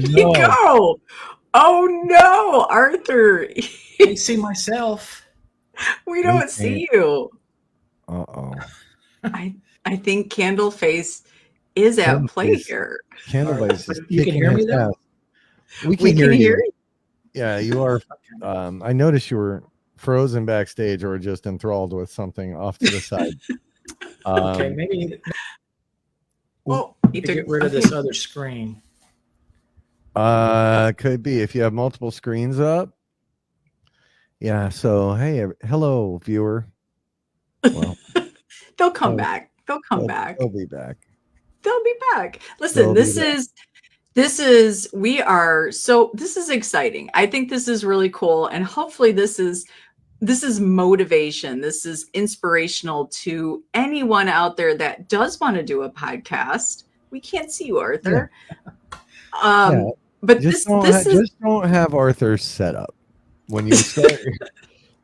There you go. Oh no, Arthur. I see myself. We don't see you. Uh-oh. I think Candle Face is at play here. Candle Face is You can hear me though? We can hear you. You. Yeah, you are. I noticed you were frozen backstage or just enthralled with something off to the side. Okay, maybe get rid of this other screen. Could be if you have multiple screens up. Yeah. So hello, viewer. Well, they'll come back. They'll come back. They'll be back. They'll be back. Listen, this is exciting. I think this is really cool, and hopefully this is motivation. This is inspirational to anyone out there that does want to do a podcast. We can't see you, Arthur. Yeah. But just don't have Arthur set up when you start.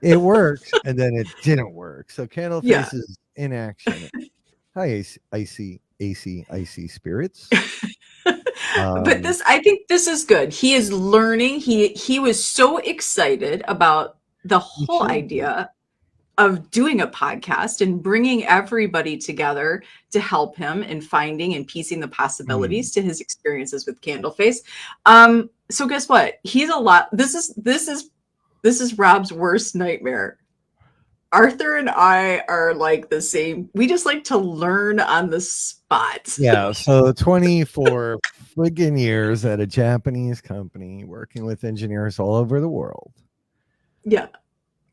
It works, and then it didn't work. So Candle Face is in action. Hi, icy spirits. But I think this is good. He is learning. He was so excited about the whole idea of doing a podcast and bringing everybody together to help him in finding and piecing the possibilities to his experiences with Candle Face. So guess what? He's a lot. This is Rob's worst nightmare. Arthur and I are like the same. We just like to learn on the spot. Yeah. So 24 friggin' years at a Japanese company working with engineers all over the world. Yeah.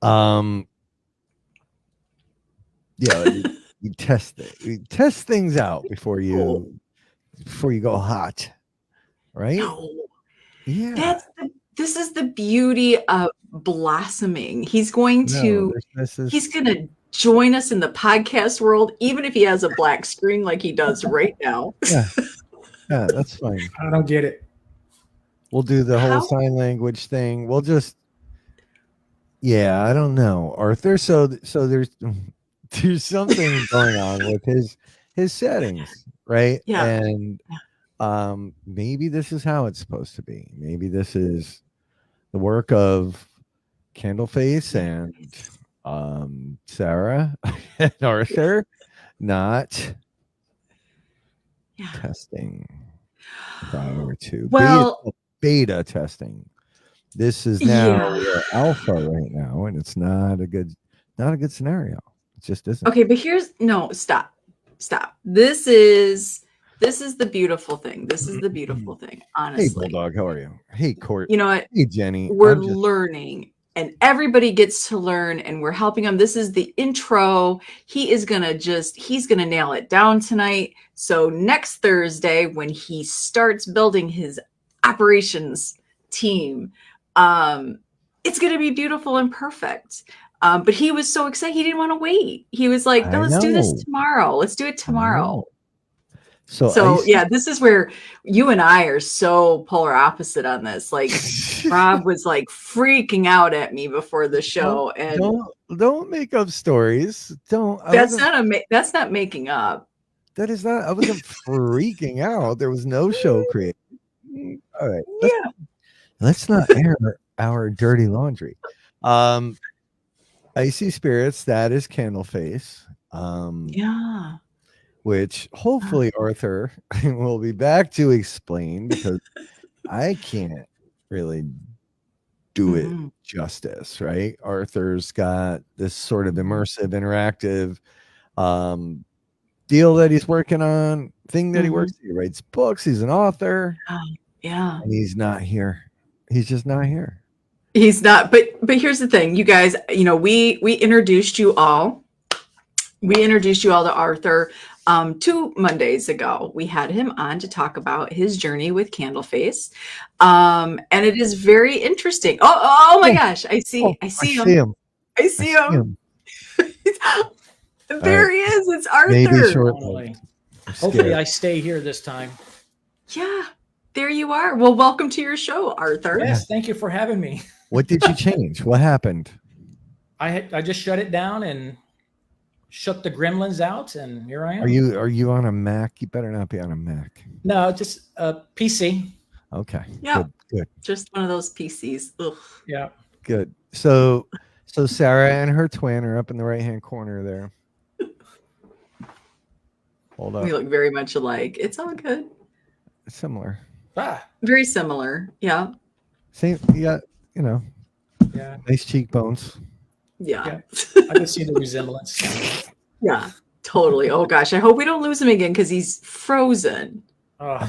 Yeah, you test it. You test things out before you go hot, right? No. Yeah. This is the beauty of blossoming. He's going to join us in the podcast world, even if he has a black screen like he does right now. Yeah, that's fine. I don't get it. We'll do the whole sign language thing. We'll just, I don't know, Arthur. So there's something going on with his settings, right? Yeah. And maybe this is how it's supposed to be. Maybe this is the work of Candle Face and Sara and Arthur, not testing prior to beta testing. This is now we're alpha right now, and it's not a good scenario. It just isn't. Okay, but stop. This is the beautiful thing. This is the beautiful thing, honestly. Hey, Bulldog, how are you? Hey, Court. You know what? Hey, Jenny. We're learning, and everybody gets to learn, and we're helping him. This is the intro. He's gonna nail it down tonight. So next Thursday, when he starts building his operations team, it's gonna be beautiful and perfect. But he was so excited. He didn't want to wait. He was like, no, let's do this tomorrow. Let's do it tomorrow. So this is where you and I are so polar opposite on this. Like Rob was like freaking out at me before the show, and don't make up stories. That's not making up. That is not. I wasn't freaking out. There was no show created. All right. Let's not air our dirty laundry. Icy spirits. That is Candle Face. Which hopefully Arthur will be back to explain, because I can't really do it justice, right? Arthur's got this sort of immersive, interactive deal that he's working on, thing that he works. He writes books. He's an author. And he's not here. He's just not here. He's not. But here's the thing, you guys. You know, we introduced you all. We introduced you all to Arthur 2 Mondays ago. We had him on to talk about his journey with Candle Face. And it is very interesting. Oh my gosh. I see him. I see him. There he is. It's Arthur. Maybe shortly. Hopefully I stay here this time. Yeah, there you are. Well, welcome to your show, Arthur. Yes, thank you for having me. What did you change? What happened? I just shut it down and shut the gremlins out, and here I am. Are you on a Mac? You better not be on a Mac. No, just a PC. Okay. Yeah. Good. Just one of those PCs. Ugh. Yeah. Good. So Sara and her twin are up in the right-hand corner there. Hold up. We look very much alike. It's all good. Similar. Very similar. Yeah. Same. Yeah. You know. Yeah. Nice cheekbones. Yeah. I can see the resemblance. Yeah. Totally. Oh gosh. I hope we don't lose him again because he's frozen. Oh,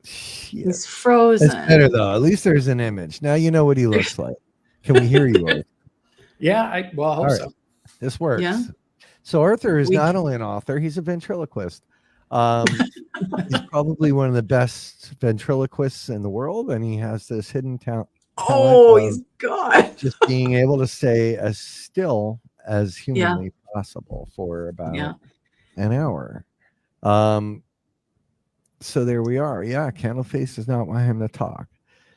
Shit. He's frozen. That's better though. At least there's an image. Now you know what he looks like. Can we hear you, Arthur? yeah. I hope All right. so. This works. Yeah. So Arthur is not only an author, he's a ventriloquist. He's probably one of the best ventriloquists in the world, and he has this hidden talent. Oh, he's God. Just being able to stay as still as humanly possible for about an hour. So there we are. Yeah, Candle Face does not want him to talk.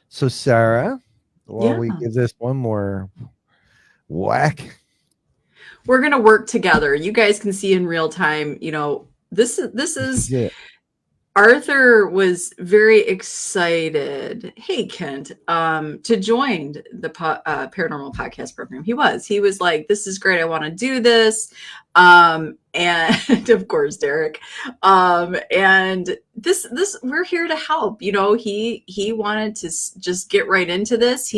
So Sara, while we give this one more whack, we're gonna work together. You guys can see in real time. You know, this is Arthur was very excited. Hey, Kent, to join the paranormal podcast program. He was like, "This is great. I want to do this." And of course, Derek. And this we're here to help. You know, he wanted to just get right into this.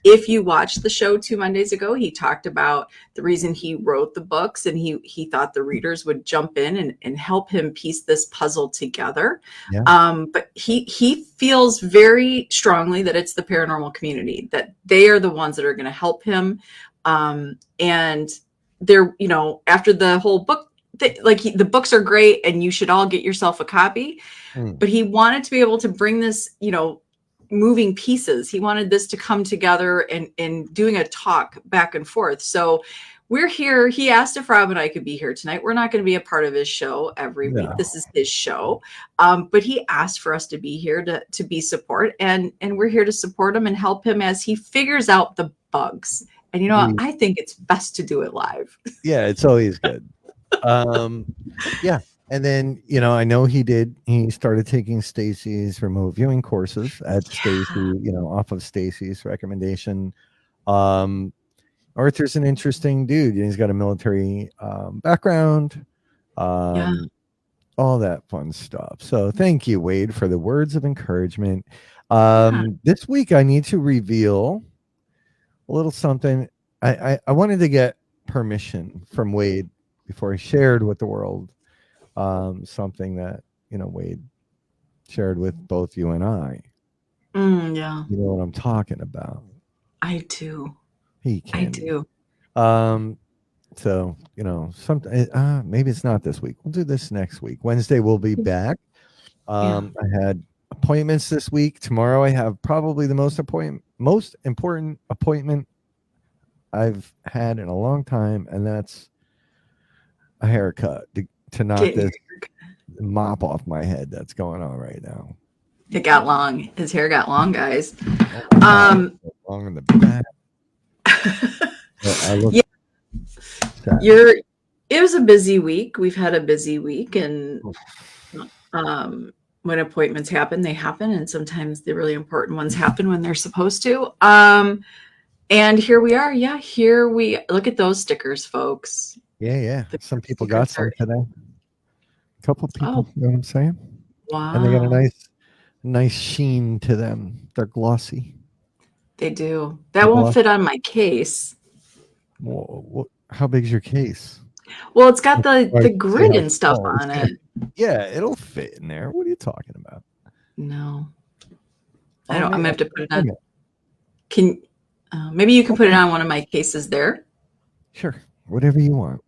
If you watched the show 2 Mondays ago, he talked about the reason he wrote the books, and he thought the readers would jump in and help him piece this puzzle together. Yeah. But he feels very strongly that it's the paranormal community, that they are the ones that are going to help him. And they're, you know, after the whole book, the books are great and you should all get yourself a copy. But he wanted to be able to bring this, you know, moving pieces. He wanted this to come together and doing a talk back and forth. So we're here. He asked if Rob and I could be here tonight. We're not going to be a part of his show every week. This is his show. But he asked for us to be here to be support. And we're here to support him and help him as he figures out the bugs. And, you know, I think it's best to do it live. Yeah, it's always good. Yeah. And then, you know, I know he started taking Stacy's remote viewing courses at Stacy, you know, off of Stacy's recommendation. Arthur's an interesting dude. He's got a military background, all that fun stuff. So thank you, Wade, for the words of encouragement. This week I need to reveal a little something. I wanted to get permission from Wade before he shared with the world something that, you know, Wade shared with both you and I. Yeah. You know what I'm talking about. I do. I do. So, you know, maybe it's not this week. We'll do this next week. Wednesday we'll be back. I had appointments this week. Tomorrow I have probably the most important appointment I've had in a long time, and that's a haircut to knock this mop off my head that's going on right now. It got long. His hair got long, guys. Long in the back. It was a busy week. We've had a busy week, and when appointments happen, they happen, and sometimes the really important ones happen when they're supposed to. And here we are. Yeah, here we look at those stickers, folks. Yeah. Some people got some today. A couple of people, you know what I'm saying? Wow. And they got a nice sheen to them. They're glossy. They do. That won't fit on my case. How big's your case? Well, it's got the grid and stuff on it. Yeah, it'll fit in there. What are you talking about? No. I don't. I'm gonna have to put it on. Maybe you can put it on one of my cases there? Sure. Whatever you want.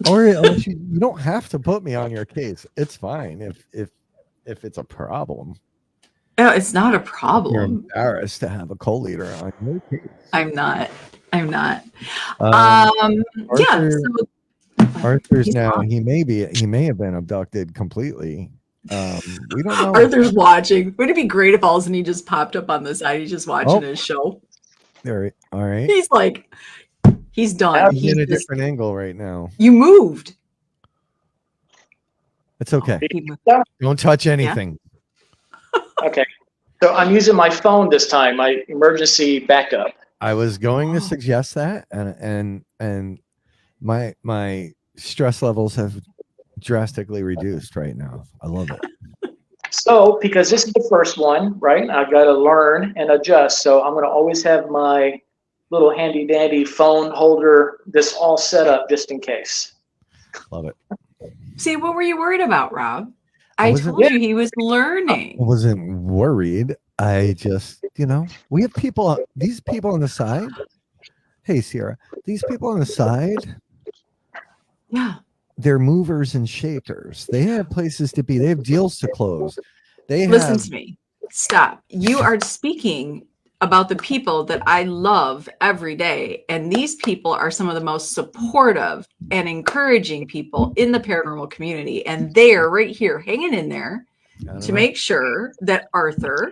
Or unless you don't have to put me on your case. It's fine if it's a problem. Oh, it's not a problem. You're embarrassed to have a co-leader on your case. I'm not. Arthur's now. He may have been abducted completely. We don't know. Arthur's watching. Would it be great if all of a sudden he just popped up on the side? He's just watching his show. All right. He's like, he's done. He's in a different angle right now. You moved. It's okay. Don't touch anything. Okay. So I'm using my phone this time, my emergency backup. I was going to suggest that, and my stress levels have drastically reduced right now. I love it. So because this is the first one, right? I got to learn and adjust. So I'm going to always have my little handy dandy phone holder, this all set up just in case. Love it. See, what were you worried about, Rob? I told you he was learning. I wasn't worried. I just, we have people, these people on the side. Hey, Sierra, these people on the side. Yeah. They're movers and shakers. They have places to be. They have deals to close. Listen to me. Stop. You are speaking about the people that I love every day. And these people are some of the most supportive and encouraging people in the paranormal community. And they are right here hanging in there to make sure that Arthur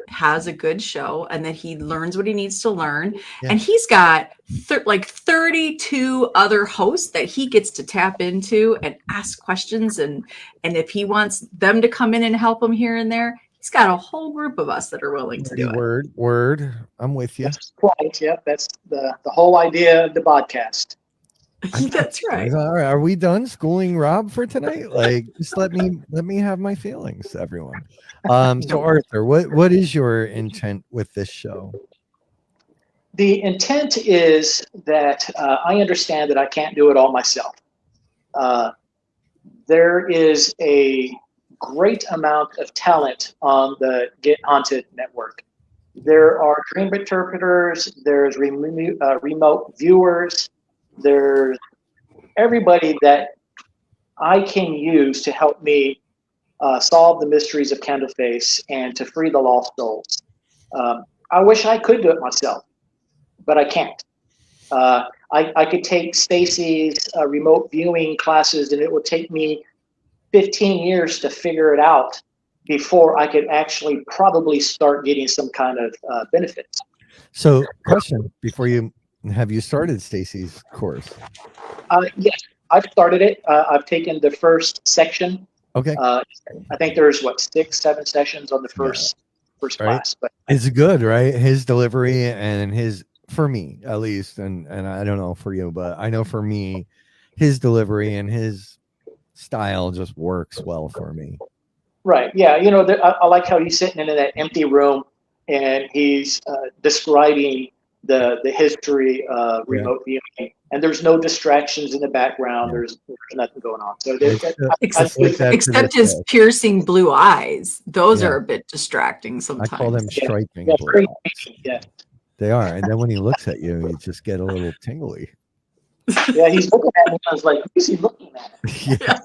has a good show and that he learns what he needs to learn. Yeah. And he's got 32 other hosts that he gets to tap into and ask questions. And if he wants them to come in and help him here and there, he's got a whole group of us that are willing to do it. Word. I'm with you. That's right. Yep. That's the whole idea of the podcast. That's right. All right. Are we done schooling Rob for tonight? Like, just let me have my feelings, everyone. So Arthur, what is your intent with this show? The intent is that I understand that I can't do it all myself. There is a great amount of talent on the Get Haunted network. There are dream interpreters, there's remote viewers, there's everybody that I can use to help me solve the mysteries of Candle Face and to free the lost souls. I wish I could do it myself, but I can't. I could take Stacy's remote viewing classes, and it would take me 15 years to figure it out before I could actually probably start getting some kind of benefits. So, question before you. Have you started Stacy's course? Yes, I've started it. I've taken the first section. Okay. I think there's 6-7 sessions on the first class. But it's good, right? His delivery and his, for me at least, and I don't know for you, but I know for me, his delivery and his style just works well for me. Right. Yeah. I like how he's sitting in that empty room and he's describing the history of remote viewing, and there's no distractions in the background. There's nothing going on. So except his piercing blue eyes. Those are a bit distracting sometimes. I call them striking blue eyes. Yeah, they are. And then when he looks at you, you just get a little tingly. Yeah, he's looking at me. I was like, who's he looking at?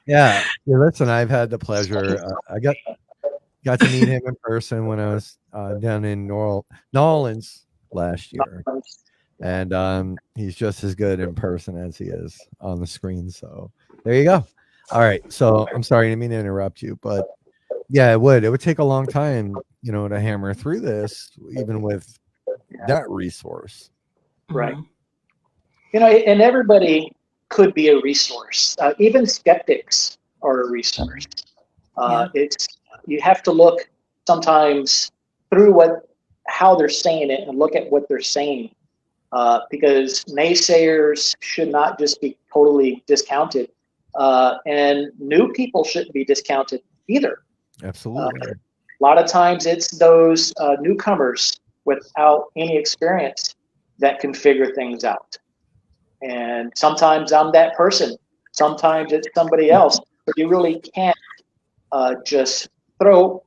Yeah. Listen, I've had the pleasure. I got to meet him in person when I was down in New Orleans last year, and he's just as good in person as he is on the screen. So there you go. All right. So I'm sorry, I didn't mean to interrupt you, but yeah, it would take a long time, to hammer through this, even with that resource. Right. And everybody could be a resource. Even skeptics are a resource. You have to look sometimes through how they're saying it and look at what they're saying, because naysayers should not just be totally discounted, and new people shouldn't be discounted either. Absolutely. A lot of times it's those newcomers without any experience that can figure things out, and sometimes I'm that person, sometimes it's somebody else, but you really can't just throw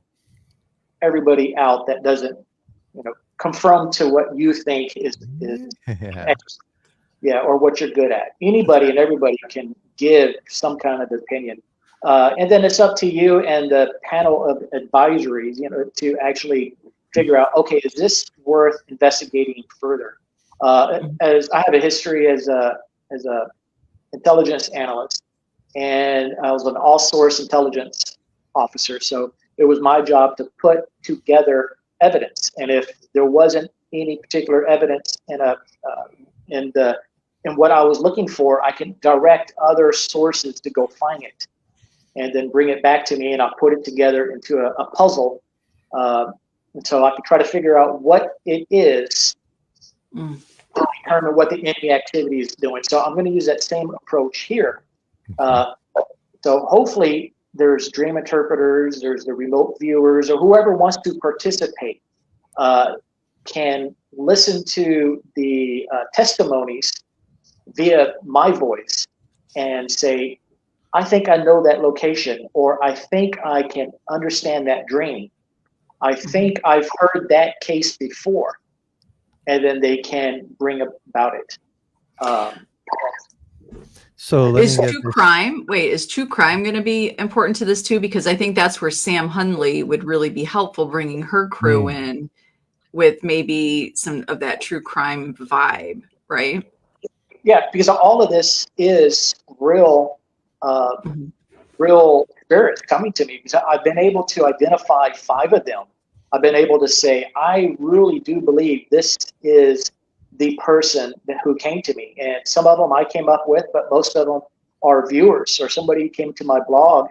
everybody out that doesn't conform to what you think is or what you're good at. Anybody and everybody can give some kind of opinion, and then it's up to you and the panel of advisories, to actually figure out, okay, is this worth investigating further? As I have a history as a intelligence analyst, and I was an all-source intelligence officer, so it was my job to put together evidence, and if there wasn't any particular evidence in what I was looking for, I can direct other sources to go find it. and then bring it back to me, and I'll put it together into a puzzle. And so I can try to figure out what it is to determine what the enemy activity is doing. So I'm going to use that same approach here. So hopefully there's dream interpreters, there's the remote viewers, or whoever wants to participate can listen to the testimonies via my voice and say, I think I know that location, or I think I can understand that dream. I think I've heard that case before, and then they can bring about it. So is true crime going to be important to this too? Because I think that's where Sam Hundley would really be helpful, bringing her crew in with maybe some of that true crime vibe, right? Yeah, because all of this is real, real spirits coming to me, because I've been able to identify 5 of them. I've been able to say, I really do believe this is the person who came to me. And some of them I came up with, but most of them are viewers, or somebody came to my blog,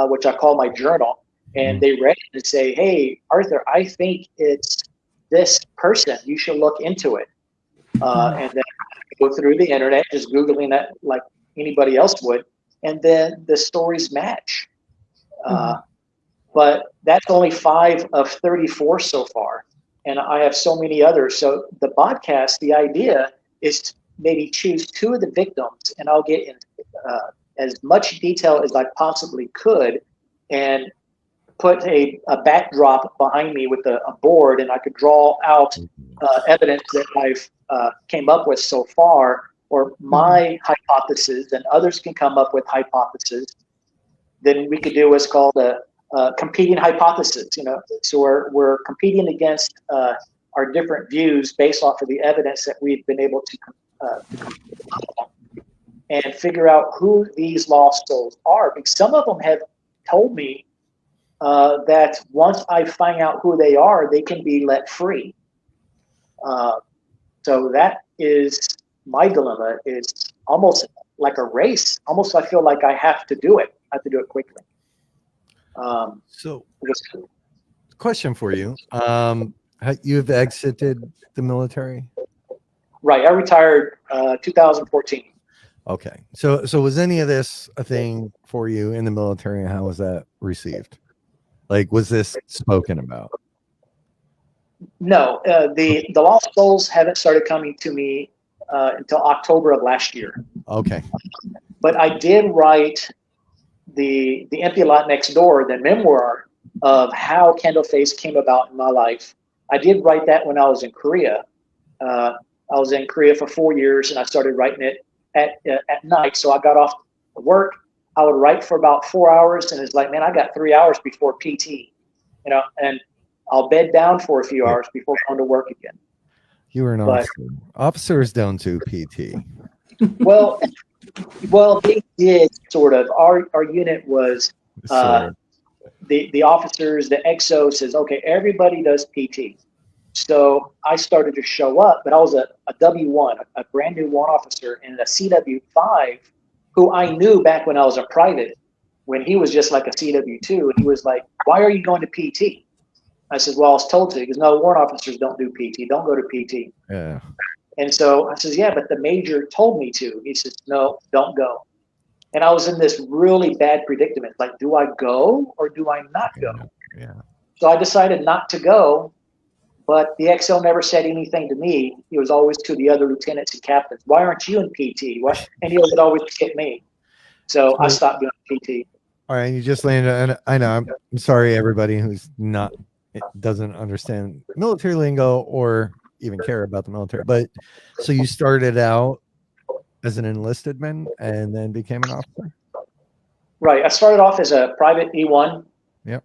which I call my journal, and they read it and say, hey, Arthur, I think it's this person. You should look into it. And then go through the internet, just Googling that like anybody else would, and then the stories match. But that's only 5 of 34 so far, and I have so many others. So the podcast, the idea is to maybe choose 2 of the victims, and I'll get in as much detail as I possibly could, and put a backdrop behind me with a board, and I could draw out evidence that I've came up with so far, or my hypothesis, and others can come up with hypotheses. Then we could do what's called a competing hypothesis. So we're competing against our different views based off of the evidence that we've been able to and figure out who these lost souls are. Because some of them have told me that once I find out who they are, they can be let free. So that is my dilemma. It's almost like a race. Almost I feel like I have to do it. I have to do it quickly. So, question for you. You've exited the military? Right. I retired 2014. Okay. So was any of this a thing for you in the military, and how was that received? Like, was this spoken about? No, the lost souls haven't started coming to me until October of last year. Okay. But I did write the Empty Lot Next Door, the memoir of how Candle Face came about in my life. I did write that when I was in Korea. I was in Korea for 4 years, and I started writing it at night. So I got off work. I would write for about 4 hours, and it's like, man, I got 3 hours before PT, and I'll bed down for a few hours before going to work again. You were an officer. Officers don't do PT. Well, they did sort of. Our unit was the officers, the XO says, okay, everybody does PT. So I started to show up, but I was a W1, a brand new 1 officer, and a CW5 who I knew back when I was a private, when he was just like a CW2, and he was like, why are you going to PT? I said, well, I was told to. He goes, no, warrant officers don't do PT. Don't go to PT. Yeah. And so I says, yeah, but the major told me to. He says, no, don't go. And I was in this really bad predicament. Like, do I go or do I not go? Yeah. So I decided not to go, but the XO never said anything to me. He was always to the other lieutenants and captains. Why aren't you in PT? And he would always hit me. So I stopped doing PT. All right. You just landed. And I know. I'm sorry, everybody who's doesn't understand military lingo or even care about the military. But so you started out as an enlisted man and then became an officer? Right. I started off as a private E1. Yep.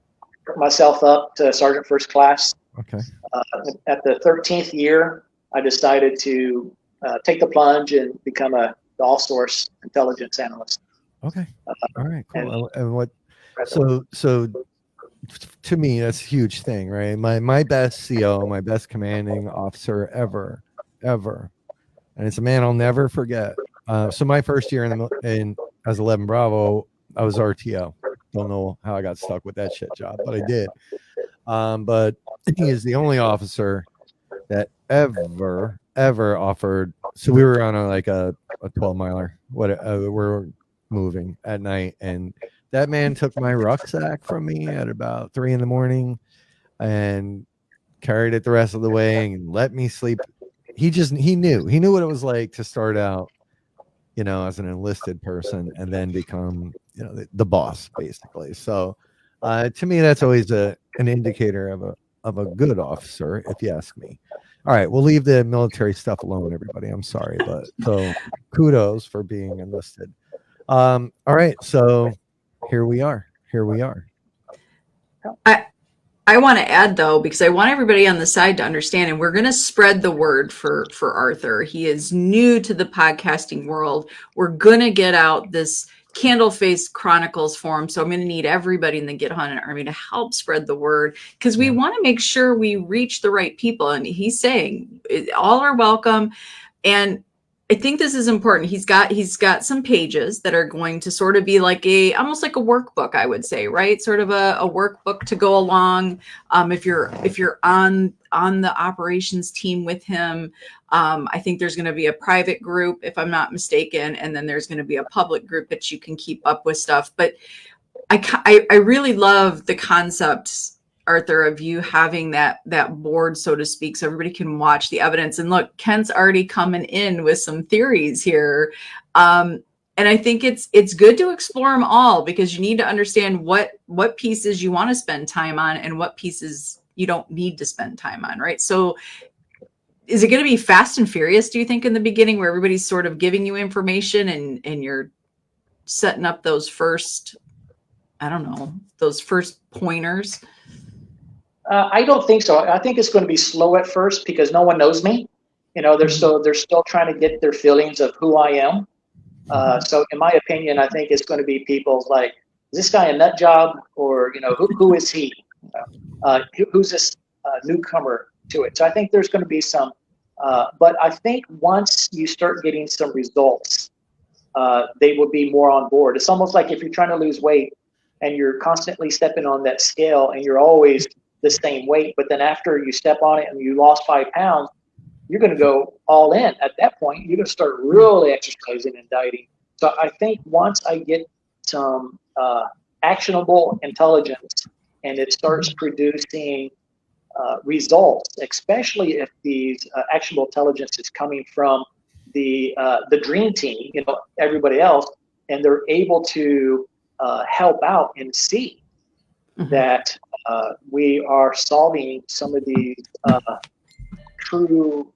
Worked myself up to sergeant first class. Okay. At the 13th year, I decided to take the plunge and become a all-source intelligence analyst. Okay. All right. Cool. And what? So to me, that's a huge thing, right? My best CO, my best commanding officer ever, and it's a man I'll never forget. So my first year in as 11 Bravo, I was RTO, don't know how I got stuck with that shit job, but I did. But he is the only officer that ever offered. So we were on a 12-miler. We're moving at night, and that man took my rucksack from me at about 3 a.m. and carried it the rest of the way and let me sleep. He knew what it was like to start out, as an enlisted person and then become, the boss basically. So to me, that's always an indicator of a good officer, if you ask me. All right, we'll leave the military stuff alone, everybody. I'm sorry, but so kudos for being enlisted. All right, so here we are. I want to add, though, because I want everybody on the side to understand, and we're going to spread the word for Arthur. He is new to the podcasting world. We're going to get out this Candle Face Chronicles forum. So I'm going to need everybody in the Get Hunted Army to help spread the word, because we want to make sure we reach the right people. And he's saying all are welcome. And I think this is important. He's got some pages that are going to sort of be like almost like a workbook, I would say, right? Sort of a workbook to go along. If you're on the operations team with him, I think there's going to be a private group, if I'm not mistaken, and then there's going to be a public group that you can keep up with stuff. But I really love the concepts, Arthur, of you having that board, so to speak, so everybody can watch the evidence. And look, Kent's already coming in with some theories here. And I think it's good to explore them all, because you need to understand what pieces you want to spend time on and what pieces you don't need to spend time on, right? So is it going to be fast and furious, do you think, in the beginning, where everybody's sort of giving you information and you're setting up those first, those first pointers? I don't think so. I think it's going to be slow at first because no one knows me. They're still trying to get their feelings of who I am. So in my opinion, I think it's going to be people like, is this guy a nut job, or who is he? Who's this newcomer to it? So I think there's going to be some, but I think once you start getting some results, they will be more on board. It's almost like if you're trying to lose weight and you're constantly stepping on that scale and you're always the same weight, but then after you step on it and you lost 5 pounds, you're going to go all in. At that point, you're going to start really exercising and dieting. So I think once I get some actionable intelligence and it starts producing results, especially if these actionable intelligence is coming from the dream team, everybody else, and they're able to help out and see that we are solving some of these true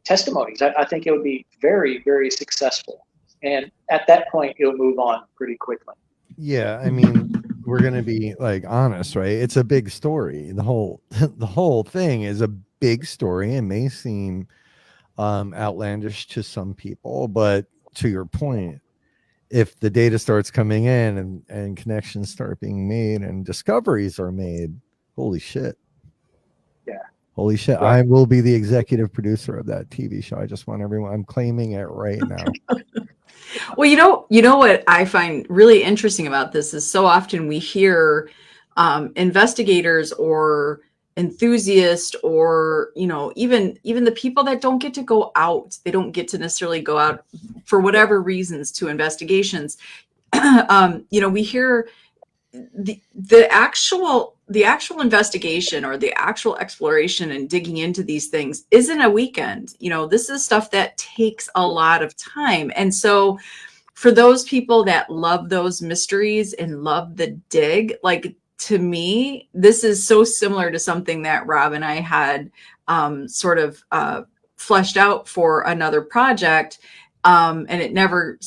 testimonies. I think it would be very, very successful. And at that point, it'll move on pretty quickly. Yeah, I mean, we're going to be honest, right? It's a big story. The whole thing is a big story and may seem outlandish to some people, but to your point, if the data starts coming in and connections start being made and discoveries are made, holy shit. Yeah. Holy shit. Yeah. I will be the executive producer of that TV show. I just want everyone, I'm claiming it right now. Well, you know what I find really interesting about this is so often we hear investigators or enthusiasts or even the people that don't get to go out, they don't get to necessarily go out for whatever reasons to investigations. We hear the actual investigation or the actual exploration and digging into these things isn't a weekend. This is stuff that takes a lot of time. And so for those people that love those mysteries and love the dig, to me, this is so similar to something that Rob and I had fleshed out for another project. And it never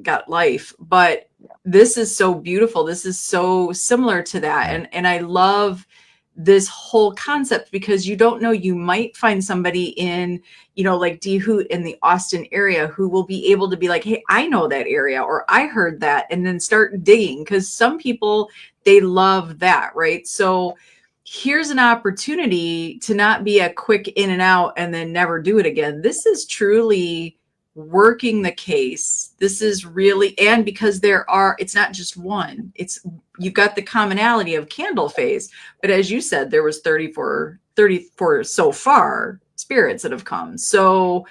got life, but this is so beautiful. This is so similar to that. And I love this whole concept because you don't know, you might find somebody in, like D Hoot in the Austin area who will be able to be like, hey, I know that area, or I heard that, and then start digging. Because some people, they love that, right? So here's an opportunity to not be a quick in and out and then never do it again. This is truly working the case. This is really, and because it's not just one, you've got the commonality of Candle Face, but as you said, there was 34 so far spirits that have come. So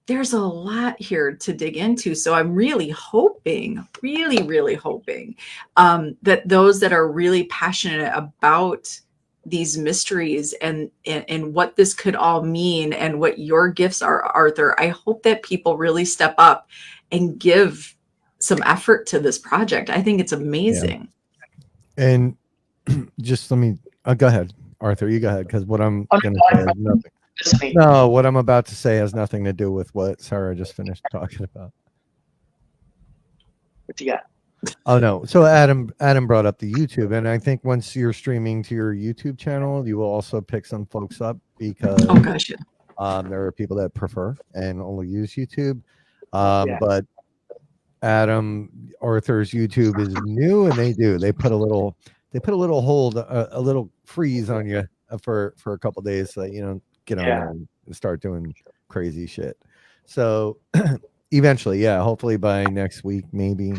there's a lot here to dig into. So I'm really hoping, really hoping that those that are really passionate about these mysteries and what this could all mean and what your gifts are, Arthur, I hope that people really step up and give some effort to this project. I think it's amazing. Yeah. And just let me go ahead, Arthur, you go ahead, because what I'm going to say has nothing. No, what I'm about to say has nothing to do with what Sara just finished talking about. What you got? Oh no. So Adam brought up the YouTube, and I think once you're streaming to your YouTube channel, you will also pick some folks up because there are people that prefer and only use YouTube. But Arthur's YouTube is new, and they put a little hold, a little freeze on you for a couple days so that you don't get on there and start doing crazy shit. So eventually, hopefully by next week, maybe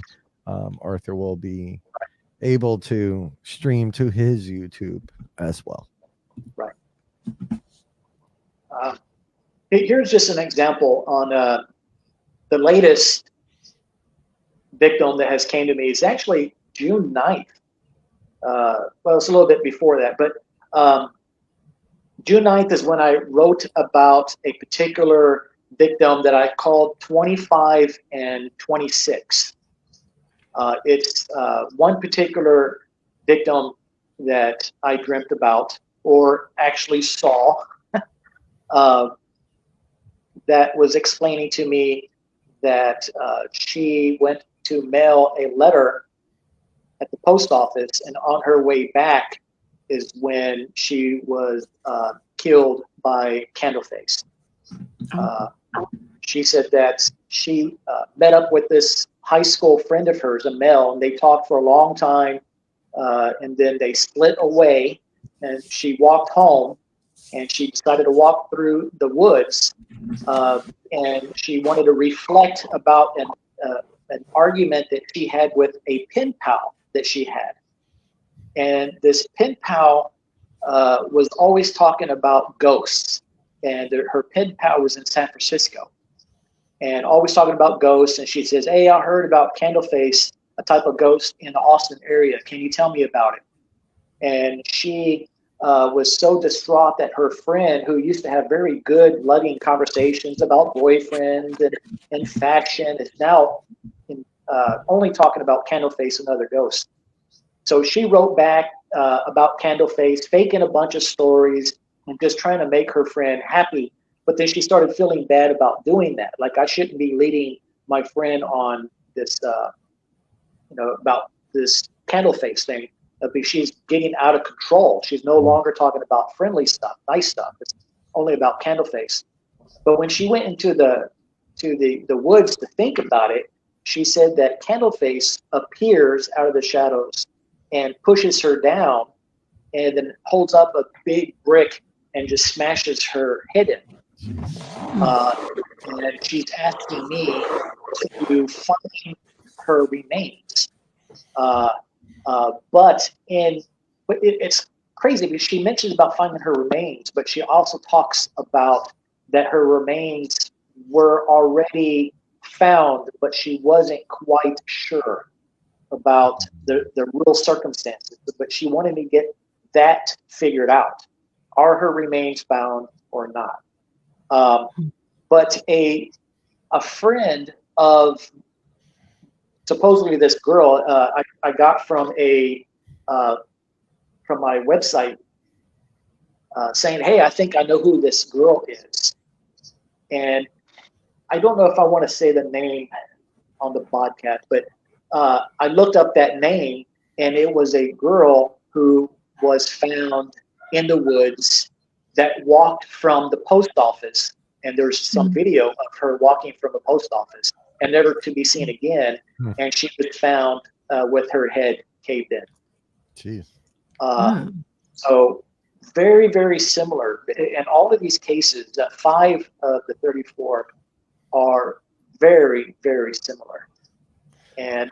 Arthur will be able to stream to his YouTube as well. Right. Here's just an example on the latest victim that has came to me. Is actually June 9th. Well, it's a little bit before that, but June 9th is when I wrote about a particular victim that I called 25 and 26. It's one particular victim that I dreamt about or actually saw that was explaining to me that she went to mail a letter at the post office, and on her way back is when she was killed by Candle Face. She said that she met up with this high school friend of hers, a male, and they talked for a long time, and then they split away, and she walked home, and she decided to walk through the woods, and she wanted to reflect about an argument that she had with a pen pal that she had. And this pen pal was always talking about ghosts, and her pen pal was in San Francisco and always talking about ghosts. And she says, "Hey, I heard about Candle Face, a type of ghost in the Austin area. Can you tell me about it?" And she was so distraught that her friend, who used to have very good, loving conversations about boyfriends and fashion, is now only talking about Candle Face and other ghosts. So she wrote back about Candle Face, faking a bunch of stories and just trying to make her friend happy. But then she started feeling bad about doing that. Like, I shouldn't be leading my friend on this, about this Candle Face thing. Because she's getting out of control. She's no longer talking about friendly stuff, nice stuff. It's only about Candle Face. But when she went into the woods to think about it, she said that Candle Face appears out of the shadows and pushes her down, and then holds up a big brick and just smashes her head in. And she's asking me to find her remains. But it's crazy because she mentions about finding her remains, but she also talks about that her remains were already found, but she wasn't quite sure about the real circumstances. But she wanted to get that figured out. Are her remains found or not? But a friend of supposedly this girl, I got from from my website saying, "Hey, I think I know who this girl is." And I don't know if I want to say the name on the podcast, but I looked up that name, and it was a girl who was found in the woods that walked from the post office. And there's some video of her walking from the post office and never to be seen again. And she was found with her head caved in. Jeez. So very, very similar. And all of these cases, 5 of the 34 are very, very similar. And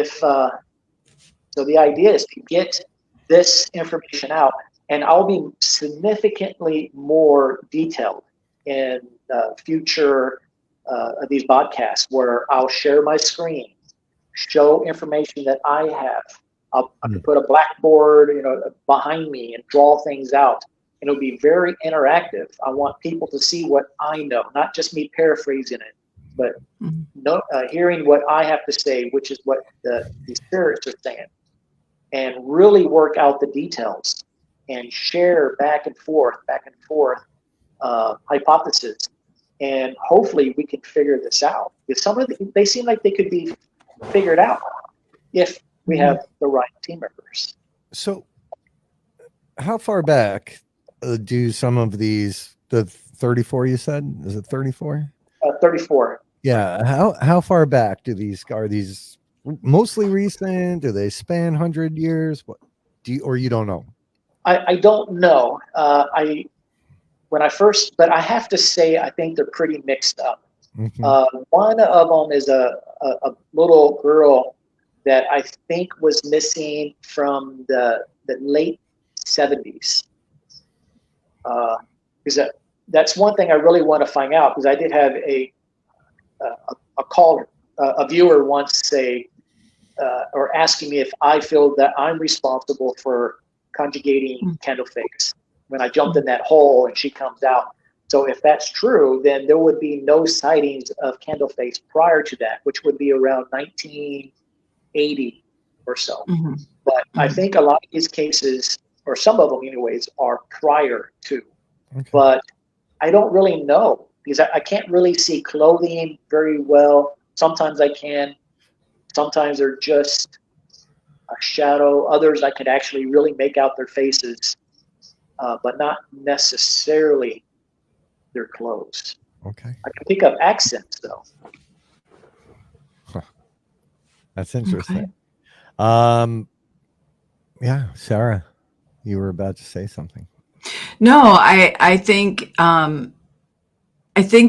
so the idea is to get this information out, and I'll be significantly more detailed in future of these podcasts, where I'll share my screen, show information that I have. I can put a blackboard, behind me and draw things out. And it'll be very interactive. I want people to see what I know, not just me paraphrasing it, but hearing what I have to say, which is what the spirits are saying, and really work out the details and share back and forth hypotheses. And hopefully we can figure this out. Because they seem like they could be figured out if we have the right team members. So how far back do some of these, the 34 you said, is it 34? 34. Yeah. How far back are these mostly recent? Do they span 100 years? What or you don't know? I don't know. But I have to say, I think they're pretty mixed up. Mm-hmm. One of them is a little girl that I think was missing from the late 70s. Because that's one thing I really want to find out, because I did have a viewer once say, or asking me if I feel that I'm responsible for conjugating Candle Face when I jumped in that hole and she comes out. So if that's true, then there would be no sightings of Candle Face prior to that, which would be around 1980 or so. Mm-hmm. But I think a lot of these cases, or some of them anyways, are prior to. Okay. But I don't really know, because I can't really see clothing very well. Sometimes I can. Sometimes they're just a shadow. Others I could actually really make out their faces, but not necessarily their clothes. Okay. I can pick up accents though. Huh. That's interesting. Okay. Yeah, Sarah, you were about to say something. No, I think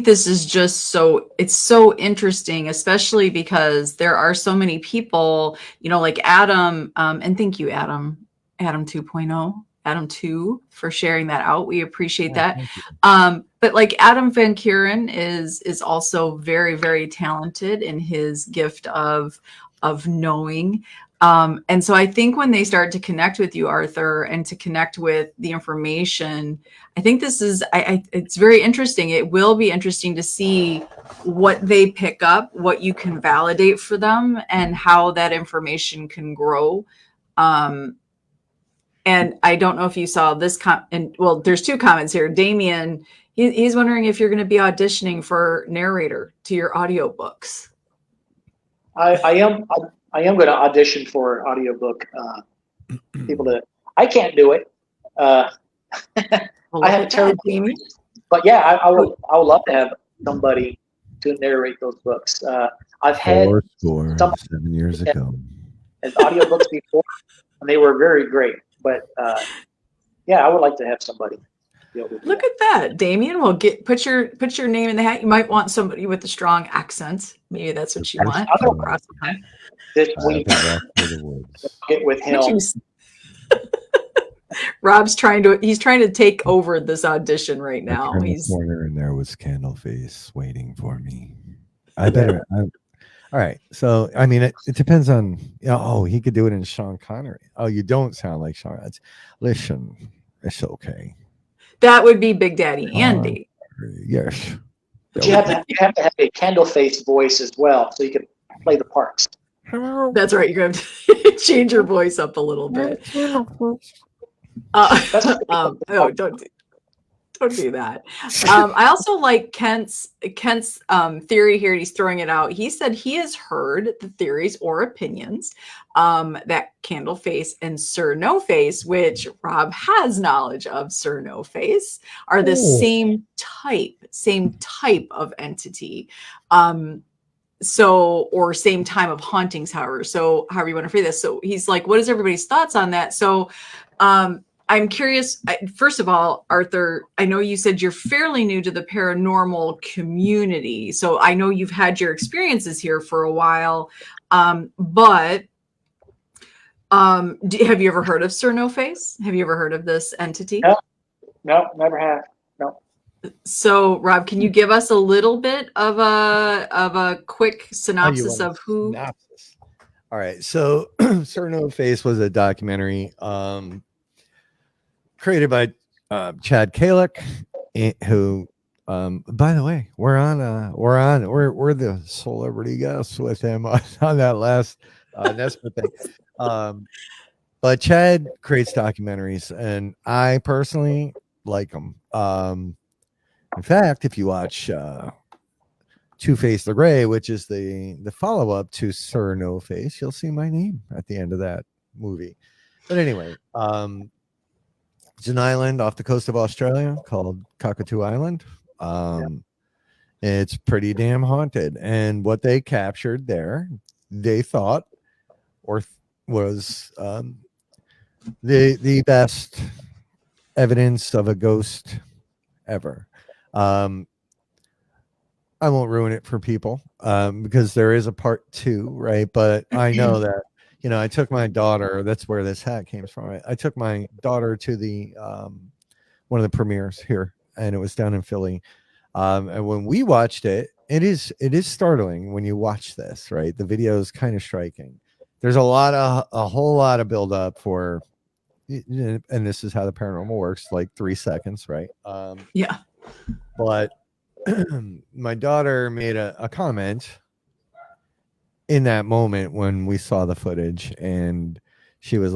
this is just it's so interesting, especially because there are so many people, like Adam, and thank you, Adam 2.0, Adam 2, for sharing that out. We appreciate that. But like Adam Van Kuren is also very, very talented in his gift of knowing. And so I think when they start to connect with you, Arthur, and to connect with the information, I think this is, it's very interesting. It will be interesting to see what they pick up, what you can validate for them, and how that information can grow. And I don't know if you saw this well, there's two comments here. Damien, he's wondering if you're going to be auditioning for narrator to your audiobooks. I am going to audition for audiobook people I can't do it. I have a terrible Damien. But yeah, I would love to have somebody to narrate those books. I've had 7 years ago as audiobooks before, and they were very great. But yeah, I would like to have somebody. Look at that, Damien. Well, put your name in the hat. You might want somebody with a strong accent. Maybe that's what you want. I'll go across this week. Get with him. Rob's trying to take over this audition right now. He's corner, and there was Candle Face waiting for me. All right. So, I mean, it depends on, he could do it in Sean Connery. Oh, you don't sound like Sean. Listen, it's okay. That would be Big Daddy Andy. Yes. But you have to have a Candle Face voice as well, so you can play the parts. That's right. You're going to change your voice up a little bit. Don't do that. I also like Kent's theory here. He's throwing it out. He said he has heard the theories or opinions that Candle Face and Sir No Face, which Rob has knowledge of, Sir No Face, are the same type of entity. Or same time of hauntings, however. So however you want to phrase this. So he's like, what is everybody's thoughts on that? So I'm curious, first of all, Arthur, I know you said you're fairly new to the paranormal community. So I know you've had your experiences here for a while. But have you ever heard of Sir No Face? Have you ever heard of this entity? No, never have. No. So, Rob, can you give us a little bit of a quick synopsis of who? Synopsis. All right. So, Sir No Face was a documentary created by Chad Kalick, who, by the way, we're the celebrity guests with him on that last Nesbitt thing. But Chad creates documentaries, and I personally like them. In fact, if you watch Two-Face the Gray, which is the follow-up to Sir No Face, you'll see my name at the end of that movie. But anyway, it's an island off the coast of Australia called Cockatoo Island. It's pretty damn haunted, and what they captured there, they thought, was the best evidence of a ghost ever. I won't ruin it for people because there is a part 2, right? But I know that, I took my daughter. That's where this hat came from. Right? I took my daughter to the one of the premieres here, and it was down in Philly. And when we watched it, it is startling when you watch this, right? The video is kind of striking. There's a whole lot of build up for, and this is how the paranormal works, like 3 seconds, right? Yeah. But my daughter made a comment in that moment when we saw the footage, and it was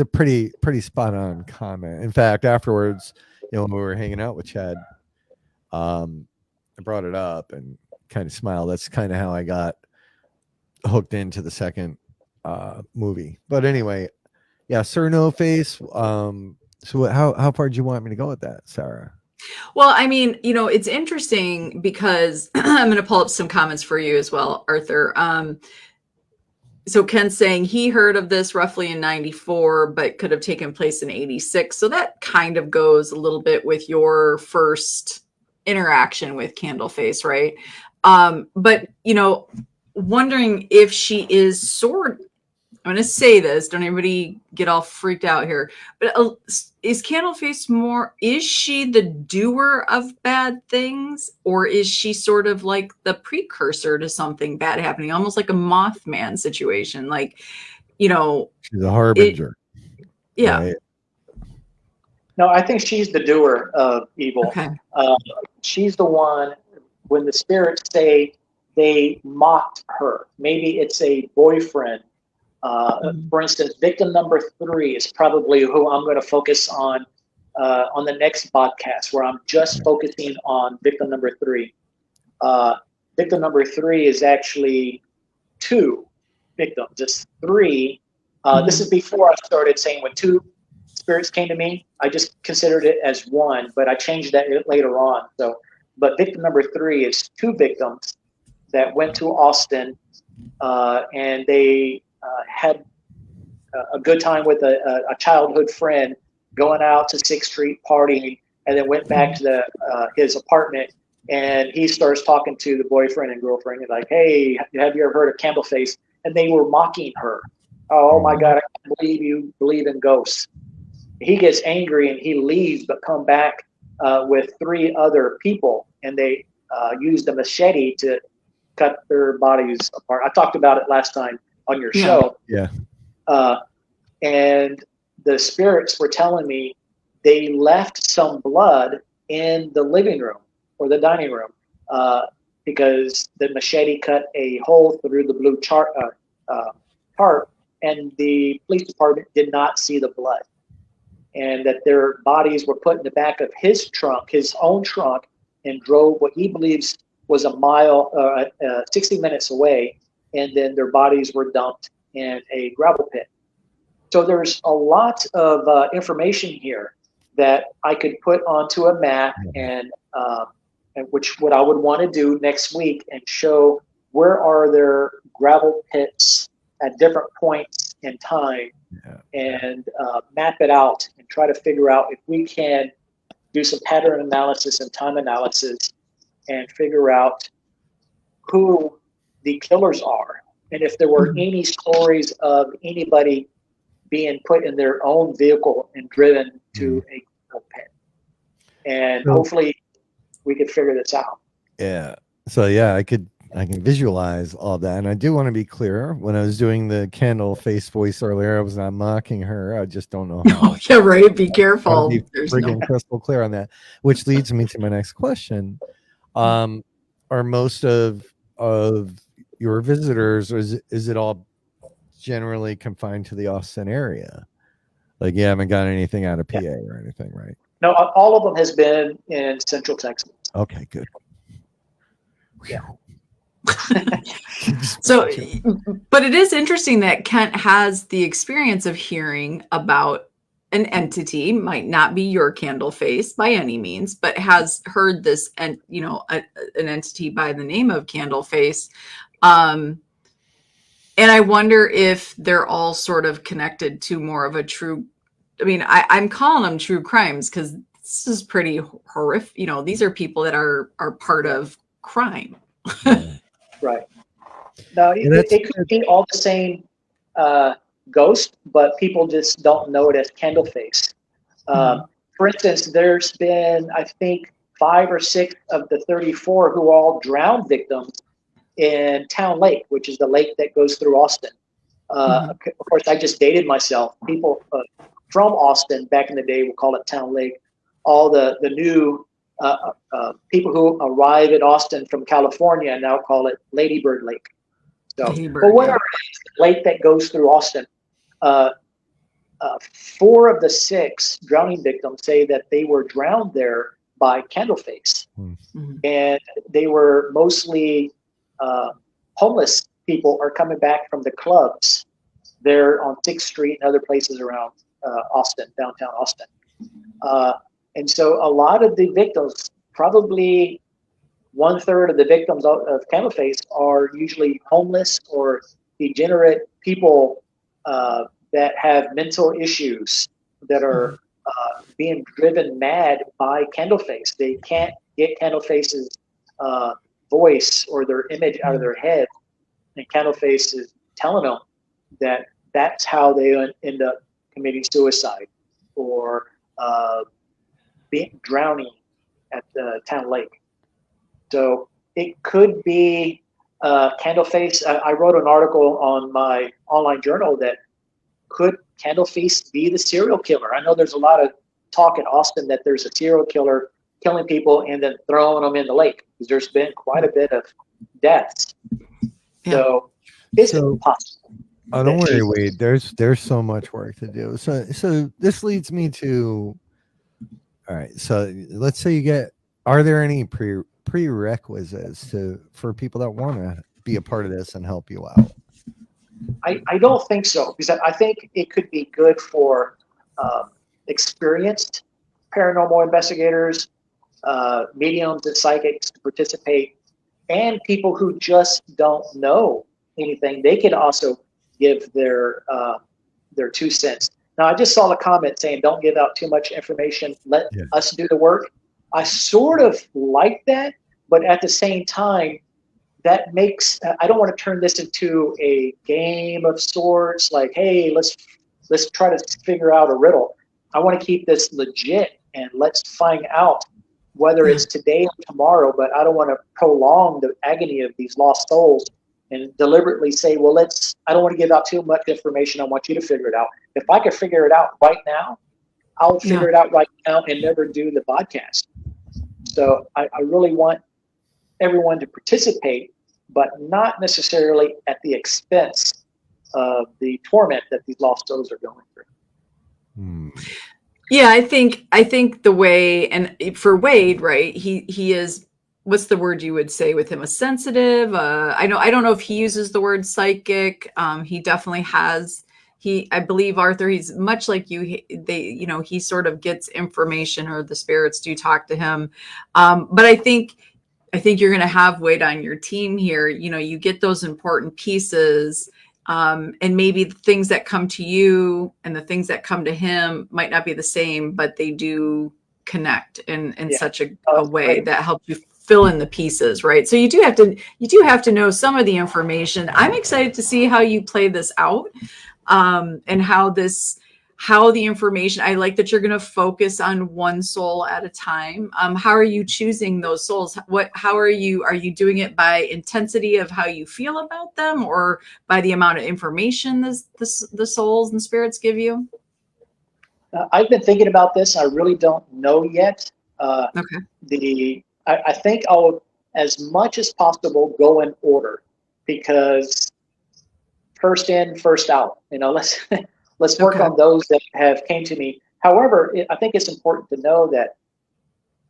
a pretty spot on comment. In fact, afterwards, when we were hanging out with Chad, I brought it up and kind of smiled. That's kind of how I got hooked into the second movie. But anyway, yeah, Sir No Face. So how far do you want me to go with that, Sarah? Well, I mean, it's interesting because I'm going to pull up some comments for you as well, Arthur. So Ken's saying he heard of this roughly in 94, but could have taken place in 86. So that kind of goes a little bit with your first interaction with Candle Face, right? But, wondering if she is I'm going to say this, don't everybody get all freaked out here, but is Candle Face is she the doer of bad things, or is she sort of like the precursor to something bad happening, almost like a Mothman situation? Like, she's a harbinger. Yeah. Right? No, I think she's the doer of evil. Okay. She's the one, when the spirits say they mocked her, maybe it's a boyfriend. For instance, victim number 3 is probably who I'm going to focus on the next podcast, where I'm just focusing on victim number 3. Victim number 3 is actually 2 victims. It's 3. This is before I started saying when 2 spirits came to me, I just considered it as 1, but I changed that later on. So, but victim number 3 is 2 victims that went to Austin, and they had a good time with a childhood friend, going out to 6th Street partying, and then went back to his apartment, and he starts talking to the boyfriend and girlfriend and like, hey, have you ever heard of Candle Face? And they were mocking her. Oh my God, I can't believe you believe in ghosts. He gets angry and he leaves, but come back with 3 other people, and they used a machete to cut their bodies apart. I talked about it last time on your show. Yeah. And the spirits were telling me they left some blood in the living room or the dining room because the machete cut a hole through the blue tarp, and the police department did not see the blood, and that their bodies were put in the back of his own trunk, and drove what he believes was a mile, 60 minutes away, and then their bodies were dumped in a gravel pit. So there's a lot of information here that I could put onto a map, and which what I would want to do next week, and show where are there gravel pits at different points and time and map it out and try to figure out if we can do some pattern analysis and time analysis and figure out who the killers are. And if there were any stories of anybody being put in their own vehicle and driven to a pit. And hopefully we could figure this out. Yeah. So yeah, I can visualize all that. And I do want to be clear, when I was doing the Candle Face voice earlier, I was not mocking her. I just don't know how. Oh, yeah, right. Be careful. Be freaking crystal clear on that, which leads me to my next question. Are most of your visitors, or is it all generally confined to the Austin area? Like, you haven't got anything out of PA or anything, right? No, all of them has been in Central Texas. Okay, good. Yeah. So, but it is interesting that Kent has the experience of hearing about an entity, might not be your Candle Face by any means, but has heard this, and an entity by the name of Candle Face. And I wonder if they're all sort of connected to more of a true, I'm calling them true crimes because this is pretty horrific. These are people that are part of crime. Right. Now, it could be all the same ghost, but people just don't know it as Candle Face. For instance, there's been, I think, 5 or 6 of the 34 who are all drowned victims in Town Lake, which is the lake that goes through Austin. Of course, I just dated myself. People from Austin back in the day would call it Town Lake. All the new people who arrive at Austin from California now call it Lady Bird Lake. So, but whatever it is, the lake that goes through Austin, 4 of the 6 drowning victims say that they were drowned there by Candle Face. And they were mostly homeless people are coming back from the clubs there on 6th Street and other places around Austin, downtown Austin. And so a lot of the victims, probably 1/3 of the victims of Candle Face, are usually homeless or degenerate people that have mental issues that are being driven mad by Candle Face. They can't get Candle Face's voice or their image out of their head. And Candle Face is telling them that that's how they end up committing suicide or drowning at the Town Lake. So it could be Candle Face. I wrote an article on my online journal that could Candle Face be the serial killer? I know there's a lot of talk in Austin that there's a serial killer killing people and then throwing them in the lake, because there's been quite a bit of deaths. So it's possible. Oh, don't worry, Wade. There's so much work to do. So this leads me to, all right. So let's say are there any prerequisites for people that want to be a part of this and help you out? I don't think so, because I think it could be good for experienced paranormal investigators, mediums and psychics to participate, and people who just don't know anything. They could also give their 2 cents. Now, I just saw a comment saying, don't give out too much information. Let us do the work. I sort of like that, but at the same time, that makes, I don't want to turn this into a game of sorts, like, hey, let's try to figure out a riddle. I want to keep this legit, and let's find out whether it's today or tomorrow, but I don't want to prolong the agony of these lost souls and deliberately say, well, I don't want to give out too much information. I want you to figure it out. If I could figure it out right now, I'll figure it out right now and never do the podcast. So I really want everyone to participate, but not necessarily at the expense of the torment that these lost souls are going through. Yeah, I think the way, and for Wade, right, he is, what's the word you would say with him? A sensitive. I don't know if he uses the word psychic. He definitely has. I believe, Arthur, he's much like you. He sort of gets information, or the spirits do talk to him. But I think you're going to have Wade on your team here. You get those important pieces, And maybe the things that come to you and the things that come to him might not be the same, but they do connect in such a way that helps you fill in the pieces, right? So you do have to know some of the information. I'm excited to see how you play this out, and how the information, I like that you're going to focus on one soul at a time. How are you choosing those souls? How are you doing it by intensity of how you feel about them, or by the amount of information the souls and spirits give you? I've been thinking about this. I really don't know yet. Okay. I think I'll, as much as possible, go in order, because first in, first out. Let's work on those that have came to me. However, I think it's important to know that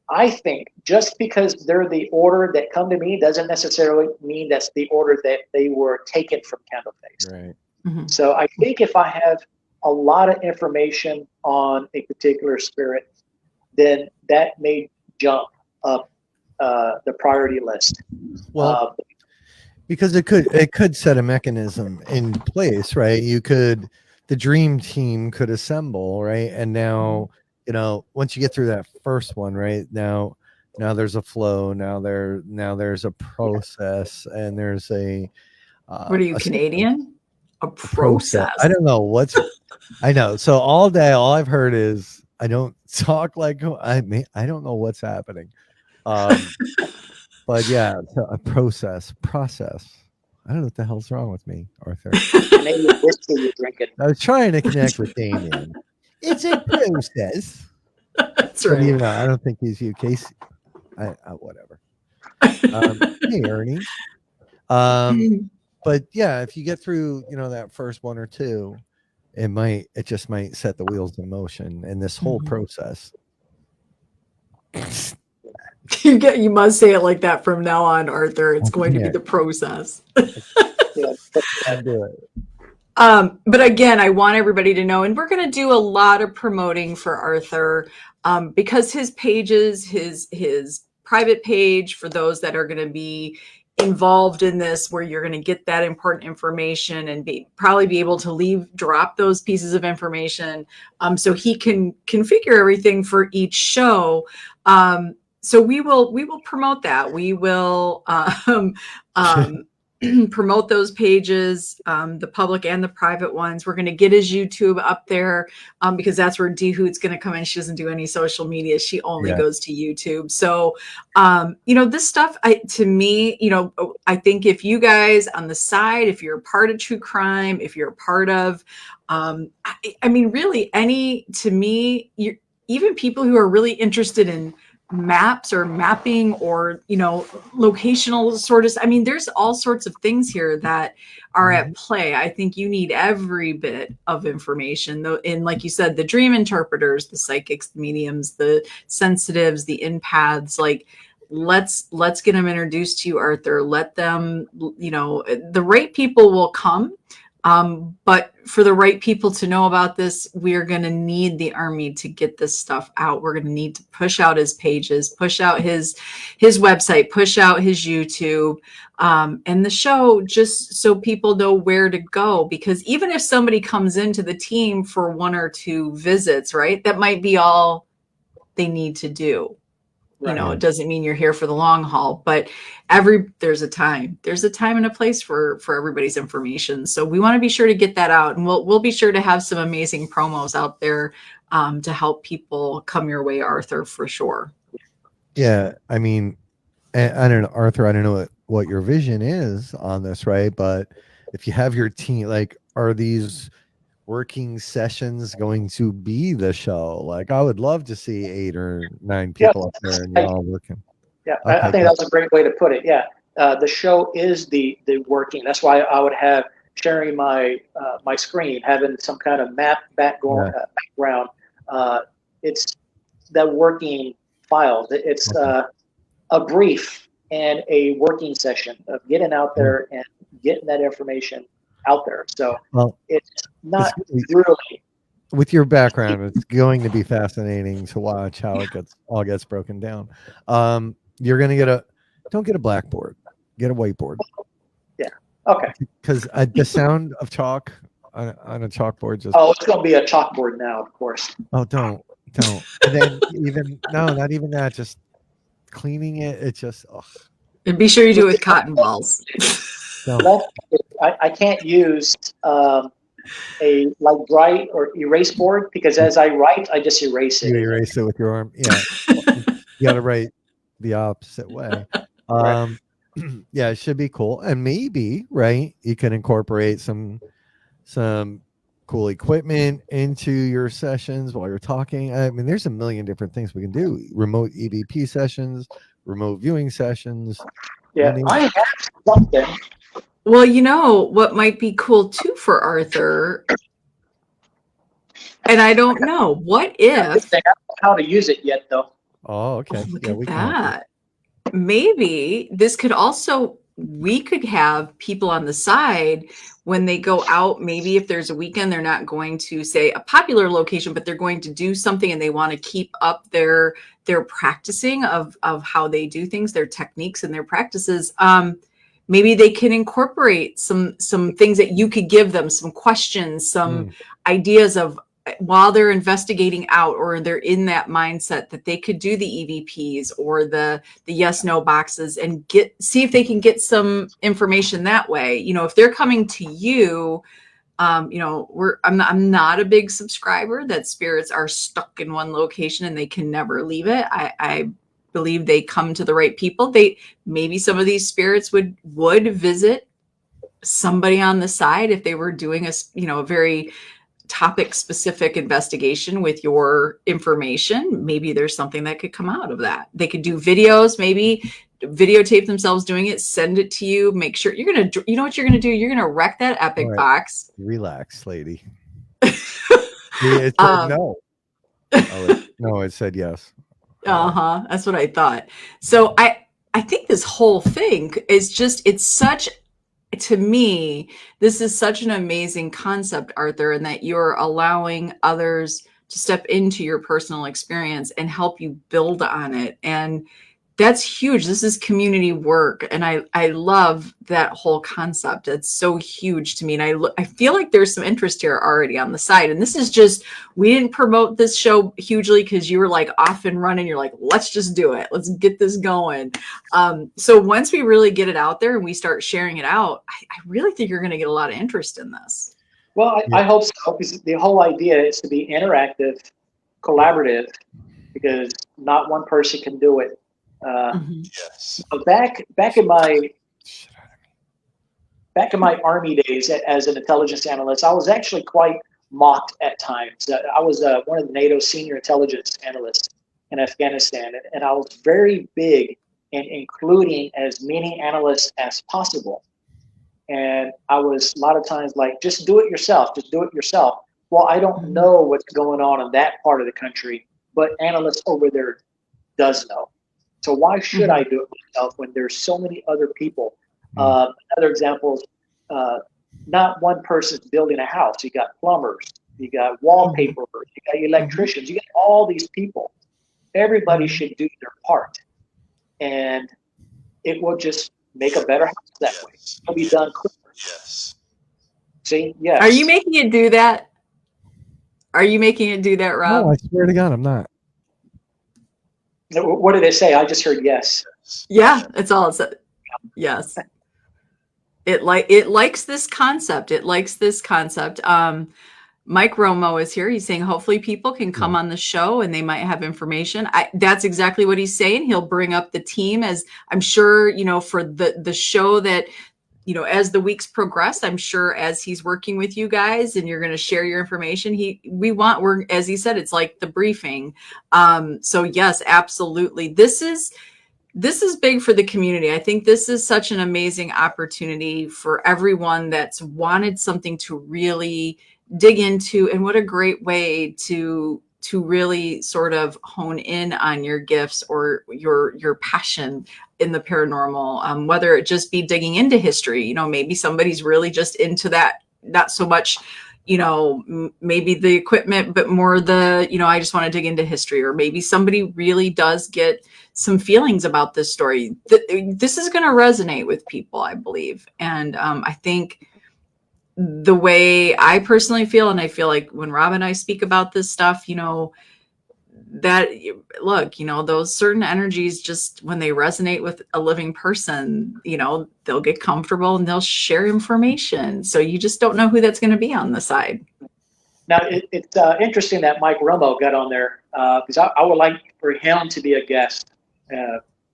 I think just because they're the order that come to me doesn't necessarily mean that's the order that they were taken from Candle Face. Right. Mm-hmm. So I think if I have a lot of information on a particular spirit, then that may jump up the priority list. Well, because it could set a mechanism in place, right? The dream team could assemble, right? And now, once you get through that first one, right? Now there's a flow. Now there's a process, and there's a. What are you, Canadian? A process. I don't know I know. So all day, all I've heard is I don't talk like I don't know what's happening. But yeah, so a process. I don't know what the hell's wrong with me, Arthur. Maybe whiskey you're drinking. I was trying to connect with Damien. It's a process. That's right. Even though I don't think he's UK. Whatever. Hey, Ernie. But yeah, if you get through, that first one or two, it just might set the wheels in motion, and this whole process. You must say it like that from now on, Arthur. It's going to be the process. I do it. But again, I want everybody to know, and we're going to do a lot of promoting for Arthur, because his pages, his private page, for those that are going to be involved in this, where you're going to get that important information and probably be able to drop those pieces of information, so he can configure everything for each show. So we will promote that. We will promote those pages, the public and the private ones. We're going to get his YouTube up there, because that's where D-Hoot's going to come in. She doesn't do any social media. She only goes to YouTube. So, this stuff, to me, I think if you guys on the side, if you're a part of true crime, if you're a part of, really to me, even people who are really interested in maps or mapping or locational sort of, there's all sorts of things here that are at play. I think you need every bit of information, though, in, like you said, the dream interpreters, the psychics, the mediums, the sensitives, the empaths. Like, let's get them introduced to you, Arthur. Let them, the right people will come. But for the right people to know about this, we're going to need the army to get this stuff out. We're going to need to push out his pages, push out his website, push out his YouTube, and the show, just so people know where to go. Because even if somebody comes into the team for 1 or 2 visits, right, that might be all they need to do. Right. It doesn't mean you're here for the long haul, but there's a time and a place for everybody's information. So we want to be sure to get that out, and we'll be sure to have some amazing promos out there, to help people come your way, Arthur, for sure. Yeah. I don't know, Arthur, I don't know what your vision is on this, right? But if you have your team, like, are these working sessions going to be the show? Like, I would love to see 8 or 9 people up there and you're all working. Yeah, okay, I think that's a great way to put it. Yeah, the show is the working. That's why I would have sharing my my screen, having some kind of map background. It's the working files. It's a brief and a working session of getting out there and getting that information out there. So it's not really, with your background, it's going to be fascinating to watch how it gets broken down. You're going to don't get a blackboard, get a whiteboard. Yeah. Okay. Because the sound of chalk on a chalkboard just. Oh, it's going to be a chalkboard now, of course. Oh, don't. And then not even that. Just cleaning it. It just. Ugh. And be sure you do it with cotton balls. No. I can't use a like write or erase board because as I write, I just erase it. You erase it with your arm. Yeah. You got to write the opposite way. Right. Yeah, it should be cool. And maybe, right, you can incorporate some cool equipment into your sessions while you're talking. I mean, there's a million different things we can do. Remote EVP sessions, remote viewing sessions. Yeah, I have something. Well, you know what might be cool too for Arthur, and I don't know, what if I don't know how to use it yet, though. Oh, okay. look Yeah, at we can that. Maybe this could also, we could have people on the side when they go out, maybe if there's a weekend, they're not going to say a popular location, but they're going to do something and they want to keep up their practicing of how they do things, their techniques and their practices. Maybe they can incorporate some things that you could give them, some questions, some ideas of while they're investigating out or they're in that mindset that they could do the EVPs or the yes, no boxes and see if they can get some information that way. You know, if they're coming to you, you know, I'm not a big subscriber that spirits are stuck in one location and they can never leave it. I believe they come to the right people. Maybe some of these spirits would visit somebody on the side if they were doing a very topic specific investigation with your information. Maybe there's something that could come out of that. They could do videos, maybe videotape themselves doing it, send it to you, make sure you know what you're going to do. You're going to wreck that Epic box. Relax, lady. It said no. No, it said yes. That's what I thought. So I think this whole thing is to me, this is such an amazing concept, Arthur, and that you're allowing others to step into your personal experience and help you build on it. And that's huge. This is community work. And I love that whole concept. It's so huge to me. And I feel like there's some interest here already on the side. And this is just, we didn't promote this show hugely because you were like off and running. You're like, let's just do it. Let's get this going. So once we really get it out there and we start sharing it out, I really think you're going to get a lot of interest in this. Well, I hope so, because the whole idea is to be interactive, collaborative, because not one person can do it. Yes. Back in my Army days as an intelligence analyst, I was actually quite mocked at times. I was one of the NATO senior intelligence analysts in Afghanistan, and I was very big in including as many analysts as possible. And I was a lot of times like, just do it yourself. Well, I don't know what's going on in that part of the country, but analysts over there does know. So why should I do it myself when there's so many other people? Another example is not one person's building a house. You got plumbers, you got wallpaperers, you got electricians, you got all these people. Everybody should do their part. And it will just make a better house that way. It'll be done quicker. Yes. See? Yes. Are you making it do that? Rob? No, I swear to God, I'm not. What did they say? I just heard yes. Yeah, that's all it said. Yes. It likes this concept. Mike Romo is here. He's saying hopefully people can come on the show and they might have information. That's exactly what he's saying. He'll bring up the team, as I'm sure, for the show that, as the weeks progress, I'm sure as he's working with you guys and you're going to share your information, we're, as he said, it's like the briefing. So yes, absolutely. This is big for the community. I think this is such an amazing opportunity for everyone that's wanted something to really dig into. And what a great way to really sort of hone in on your gifts or your passion in the paranormal, whether it just be digging into history. Maybe somebody's really just into that, not so much, maybe the equipment, but more the, I just want to dig into history, or maybe somebody really does get some feelings about this story. This is going to resonate with people, I believe. And I think the way I personally feel, and I feel like when Rob and I speak about this stuff, that look, those certain energies, just when they resonate with a living person, they'll get comfortable and they'll share information. So you just don't know who that's going to be on the side. Now, it's interesting that Mike Romo got on there, because I would like for him to be a guest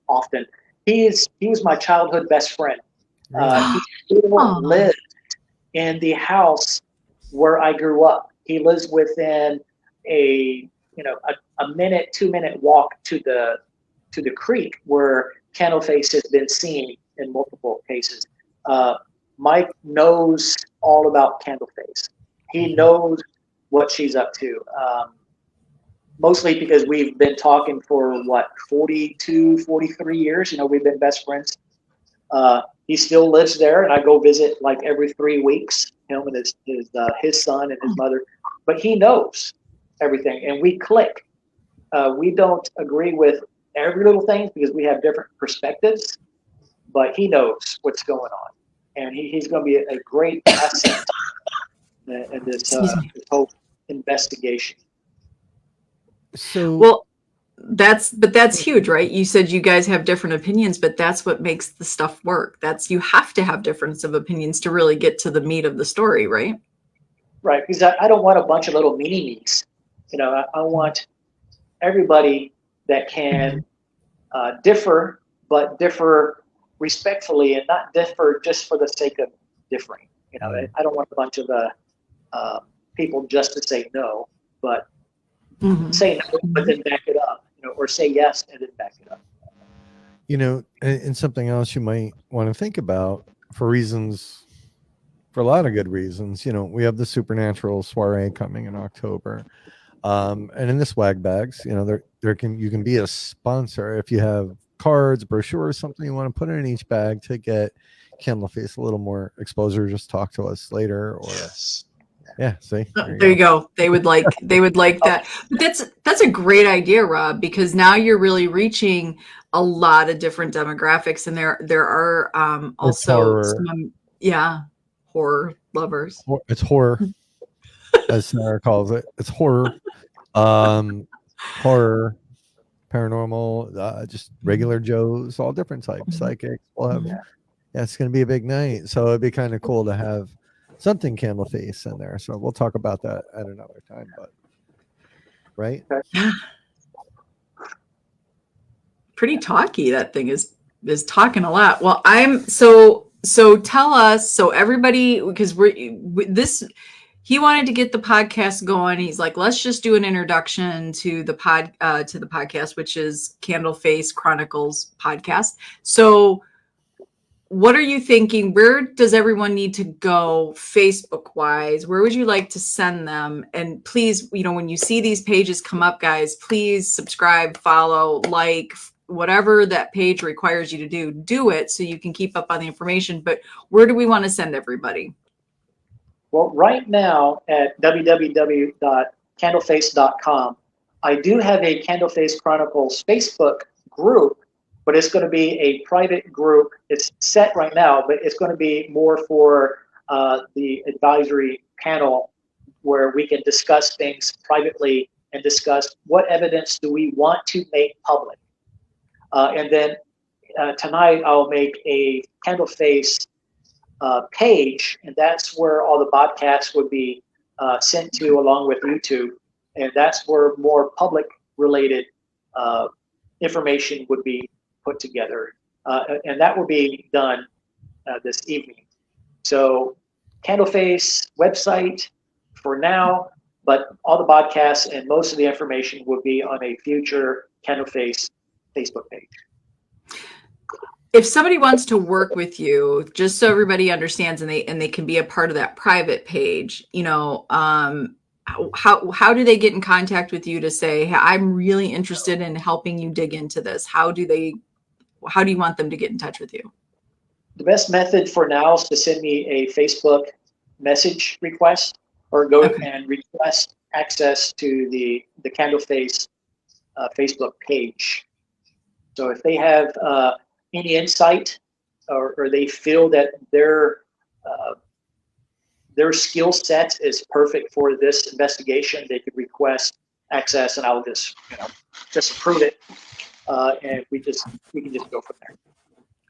often. He was my childhood best friend. He still lives in the house where I grew up. He lives within a 2-minute walk to the creek where Candle Face has been seen in multiple cases. Mike knows all about Candle Face. He knows what she's up to. Mostly because we've been talking for 42, 43 years. We've been best friends. He still lives there, and I go visit like every 3 weeks, him and his son and his mother. But he knows everything, and we click. We don't agree with every little thing because we have different perspectives, but he knows what's going on, and he's going to be a great asset in this whole investigation. So, well, that's huge, right? You said you guys have different opinions, but that's what makes the stuff work. You have to have difference of opinions to really get to the meat of the story, right? Right, because I don't want a bunch of little mini-me's. I want everybody that can differ, but differ respectfully and not differ just for the sake of differing. I don't want a bunch of people just to say no, but say no, but then back it up, or say yes and then back it up. And something else you might want to think about for a lot of good reasons. We have the Supernatural soiree coming in October. And in the swag bags, you can be a sponsor if you have cards, brochures, something you want to put in each bag to get Candle Face a little more exposure. Just talk to us later. Or Yes. yeah, see, there you go. They would like that. But that's a great idea, Rob, because now you're really reaching a lot of different demographics, and there are also horror lovers. It's horror, as Sara calls it. It's horror. Horror, paranormal, just regular Joes, all different types, psychics. We'll have, it's going to be a big night, so it'd be kind of cool to have something Candle Face in there. So we'll talk about that at another time. But right, pretty talky. That thing is talking a lot. Well, I'm so tell us, so everybody, because he wanted to get the podcast going. He's like, let's just do an introduction to the podcast, which is Candle Face Chronicles Podcast. So what are you thinking? Where does everyone need to go Facebook wise? Where would you like to send them? And please, when you see these pages come up, guys, please subscribe, follow, like, whatever that page requires you to do it so you can keep up on the information. But where do we want to send everybody? Well, right now at www.candleface.com, I do have a Candle Face Chronicles Facebook group, but it's going to be a private group. It's set right now, but it's going to be more for the advisory panel where we can discuss things privately and discuss what evidence do we want to make public. And then tonight I'll make a Candle Face page, and that's where all the podcasts would be sent to, along with YouTube, and that's where more public related information would be put together, and that will be done this evening. So Candle Face website for now, but all the podcasts and most of the information will be on a future Candle Face Facebook page. If somebody wants to work with you, just so everybody understands, and they can be a part of that private page, how do they get in contact with you to say, hey, I'm really interested in helping you dig into this? How do you want them to get in touch with you? The best method for now is to send me a Facebook message request. or go and request access to the Candle Face Facebook page. So if they have any insight, or they feel that their skill set is perfect for this investigation, they could request access, and I'll just approve it, and we can just go from there.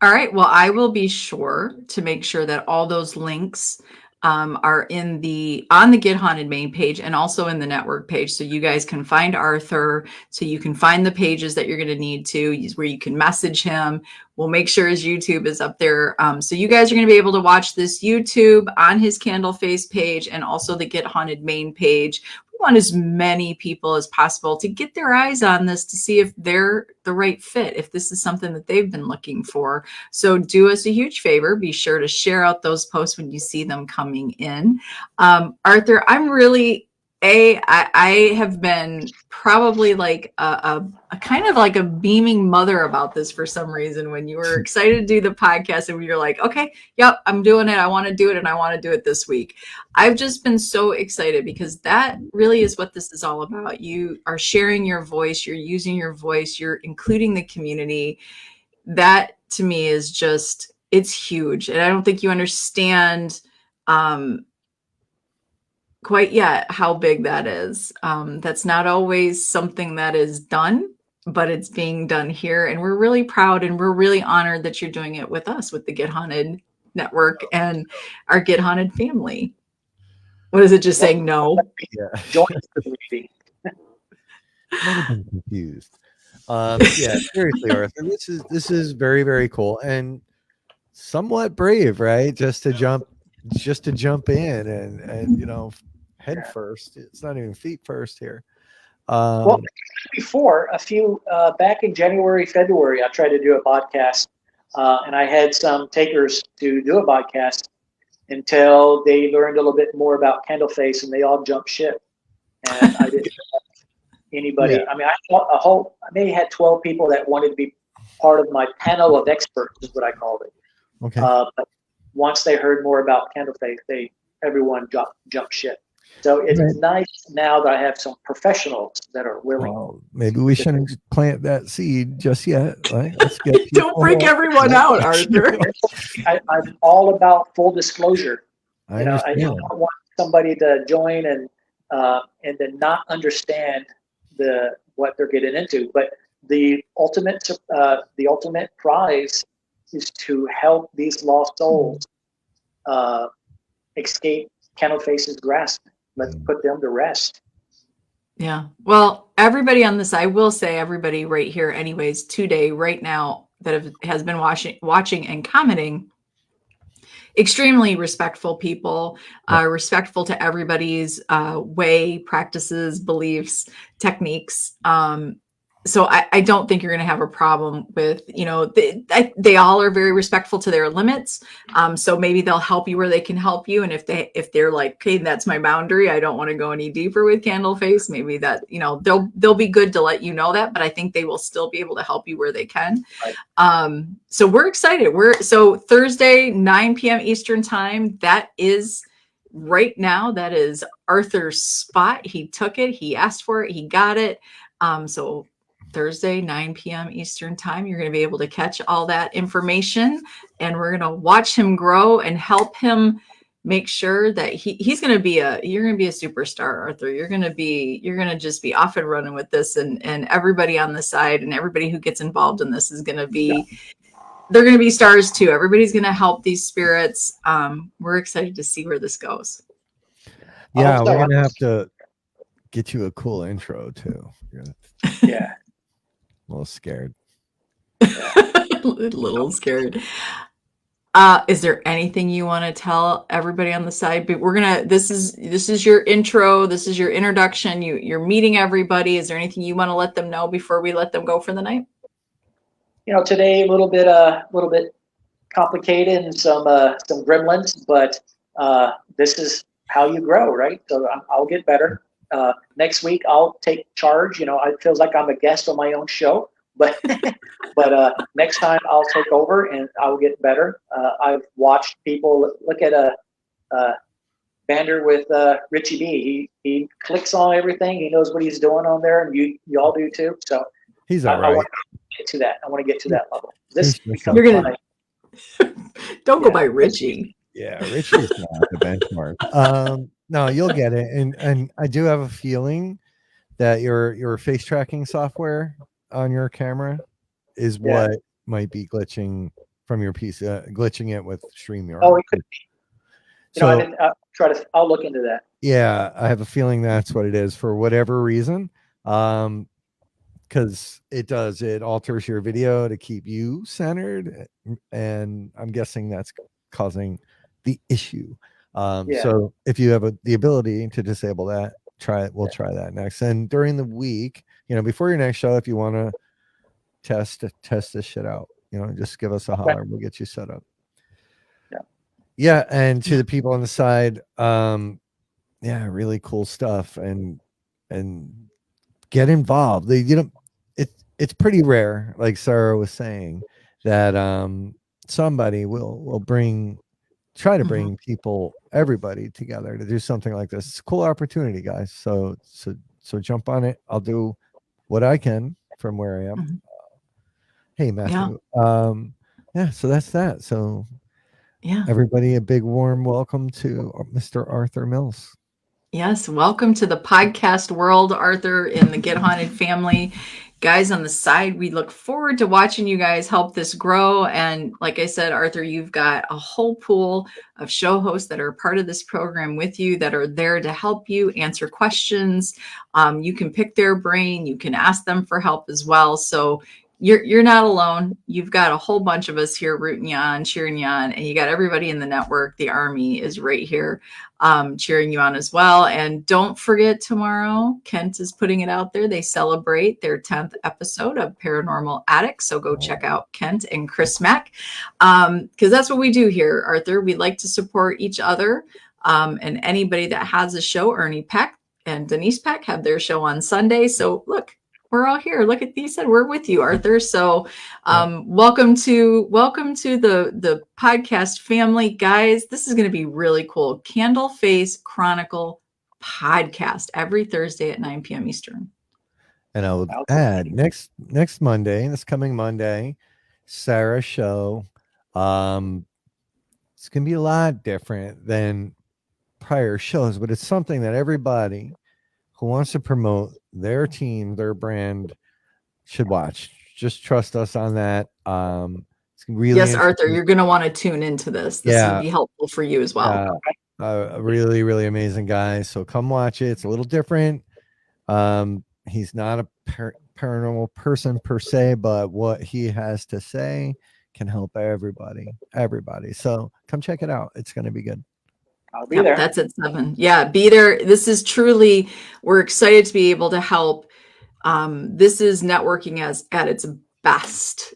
All right. Well, I will be sure to make sure that all those links are on the Get Haunted main page and also in the network page, so you guys can find Arthur, so you can find the pages that you're going to need to, where you can message him. We'll make sure his YouTube is up there. So you guys are going to be able to watch this YouTube on his Candle Face page and also the Get Haunted main page. We want as many people as possible to get their eyes on this, to see if they're the right fit, if this is something that they've been looking for. So do us a huge favor. Be sure to share out those posts when you see them coming in. Arthur, I'm really, I have been probably like a kind of like a beaming mother about this for some reason. When you were excited to do the podcast and you're like, okay, yep, I'm doing it. I want to do it, and I want to do it this week. I've just been so excited, because that really is what this is all about. You are sharing your voice. You're using your voice. You're including the community. That to me is just, it's huge. And I don't think you understand quite yet how big that is. That's not always something that is done, but it's being done here. And we're really proud, and we're really honored that you're doing it with us, with the Get Haunted Network and our Get Haunted family. What is it, just saying no? Yeah. Join the community. I'm confused. Yeah, seriously, Arthur, this is very, very cool and somewhat brave, right? Just to jump in and head first. It's not even feet first here. Well, before a few back in January, February, I tried to do a podcast, and I had some takers to do a podcast until they learned a little bit more about Candle Face, and they all jumped ship. And I didn't have anybody. Yeah. I mean, I may have had 12 people that wanted to be part of my panel of experts, is what I called it. Okay. But once they heard more about Candle Face, everyone jumped ship. So it's nice now that I have some professionals that are willing. Well, maybe we shouldn't plant that seed just yet. Right? Let's get Don't freak everyone out, Arthur. I'm all about full disclosure. I don't want somebody to join and then not understand what they're getting into. But the ultimate prize is to help these lost souls escape Candle Face's grasp. Let's put them to rest. Yeah. Well, everybody on this, I will say everybody right here anyways, today, right now, that has been watching and commenting, extremely respectful people, respectful to everybody's way, practices, beliefs, techniques. So I don't think you're going to have a problem with, they all are very respectful to their limits. So maybe they'll help you where they can help you. And if they're like, okay, that's my boundary, I don't want to go any deeper with Candle Face, maybe that, they'll be good to let you know that, but I think they will still be able to help you where they can. Right. So we're excited. So Thursday, 9 p.m. Eastern time, that is right now, that is Arthur's spot. He took it, he asked for it, he got it. So Thursday, 9 p.m. Eastern time, you're going to be able to catch all that information, and we're going to watch him grow and help him make sure that you're going to be a superstar, Arthur. You're going to just be off and running with this, and everybody on the side and everybody who gets involved in this is going to be, they're going to be stars too. Everybody's going to help these spirits. We're excited to see where this goes. Yeah, we're going to have to get you a cool intro too. Yeah. A little scared. A little scared. Is there anything you want to tell everybody on the side? But this is your intro. This is your introduction. You're meeting everybody. Is there anything you want to let them know before we let them go for the night? Today a little bit complicated and some gremlins, but this is how you grow, right? So I'll get better. Next week I'll take charge. It feels like I'm a guest on my own show, but next time I'll take over and I'll get better. I've watched people look at banter with Richie B. He clicks on everything. He knows what he's doing on there, and you all do too. So He's all I right. want to get to that. I want to get to that level. This You're You're gonna my- don't go Yeah. by Richie. Yeah, Richie's not the benchmark. No, you'll get it. And I do have a feeling that your face tracking software on your camera is what might be glitching from your PC, glitching it with StreamYard. Oh, it could be. You know, So I'll look into that. yeah, I have a feeling that's what it is for whatever reason. Because it alters your video to keep you centered, and I'm guessing that's causing the issue. So if you have the ability to disable that, we'll try that next. And during the week, before your next show, if you want to test this shit out, just give us a holler. We'll get you set up. Yeah. And to the people on the side, really cool stuff, and get involved. It's pretty rare, like Sara was saying, that somebody will try to bring everybody together to do something like this. It's a cool opportunity, guys. So jump on it. I'll do what I can from where I am. Hey, Matthew. So that's that. So everybody, a big warm welcome to Mr. Arthur Mills. Yes, welcome to the podcast world, Arthur, in the Get Haunted family. Guys on the side, we look forward to watching you guys help this grow. And like I said, Arthur, you've got a whole pool of show hosts that are part of this program with you, that are there to help you answer questions. You can pick their brain. You can ask them for help as well. So you're not alone. You've got a whole bunch of us here rooting you on, cheering you on, and you got everybody in the network. The Army is right here cheering you on as well. And don't forget, tomorrow, Kent is putting it out there. They celebrate their 10th episode of Paranormal Attic. So go check out Kent and Chris Mack, because that's what we do here, Arthur. We like to support each other, and anybody that has a show. Ernie Peck and Denise Peck have their show on Sunday. So look, we're all here. Look at these. We're with you, Arthur. So welcome to the podcast family, guys. This is going to be really cool. Candle Face Chronicle Podcast every Thursday at 9 p.m. Eastern. And I will add next Monday, this coming Monday, Sara's show. It's going to be a lot different than prior shows, but it's something that everybody who wants to promote their team, their brand, should watch. Just trust us on that. It's really Arthur, you're going to want to tune into this. This will be helpful for you as well. A really, really amazing guy. So come watch it. It's a little different. He's not a paranormal person per se, but what he has to say can help everybody. So come check it out. It's going to be good. I'll be there. That's at 7. Yeah, be there. This is truly, we're excited to be able to help. This is networking at its best.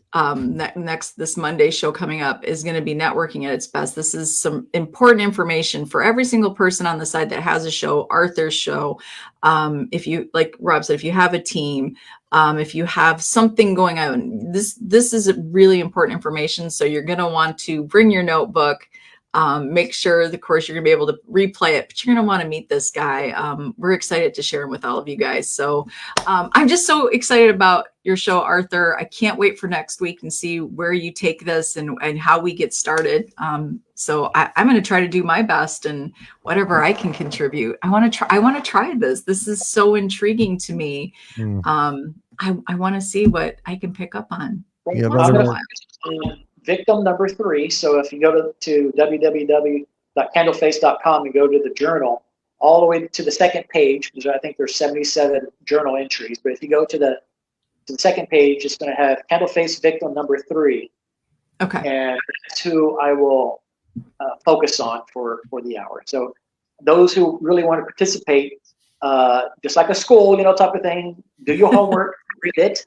This Monday show coming up is going to be networking at its best. This is some important information for every single person on the side that has a show, Arthur's show. If you, like Rob said, if you have a team, if you have something going on, this is really important information. So you're going to want to bring your notebook. Make sure, of course, you're going to be able to replay it, but you're going to want to meet this guy. We're excited to share him with all of you guys. So I'm just so excited about your show, Arthur. I can't wait for next week and see where you take this and how we get started. So I'm going to try to do my best, and whatever I can contribute. I want to try this. This is so intriguing to me. I want to see what I can pick up on. Victim number 3. So if you go to www.candleface.com and go to the journal, all the way to the second page, because I think there's 77 journal entries. But if you go to the second page, it's going to have Candleface victim number 3. Okay. And that's who I will focus on for the hour. So those who really want to participate, just like a school, type of thing, do your homework, read it,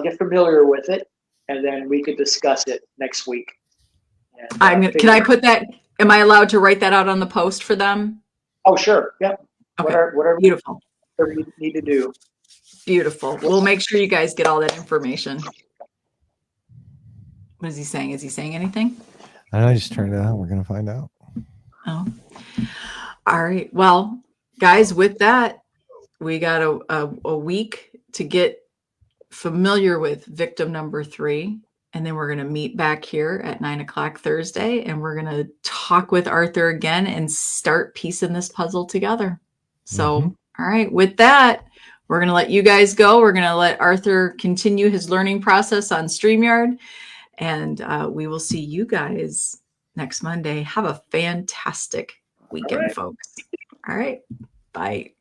get familiar with it, and then we could discuss it next week. And, can I put that? Am I allowed to write that out on the post for them? Oh, sure. Yeah. Okay. Whatever Beautiful. Whatever you need to do. Beautiful. We'll make sure you guys get all that information. What is he saying? Is he saying anything? I just turned it on. We're going to find out. Oh. All right. Well, guys, with that, we got a week to get familiar with victim number 3. And then we're going to meet back here at 9:00 Thursday. And we're going to talk with Arthur again and start piecing this puzzle together. So, all right. With that, we're going to let you guys go. We're going to let Arthur continue his learning process on StreamYard. And we will see you guys next Monday. Have a fantastic weekend, folks. All right. Bye.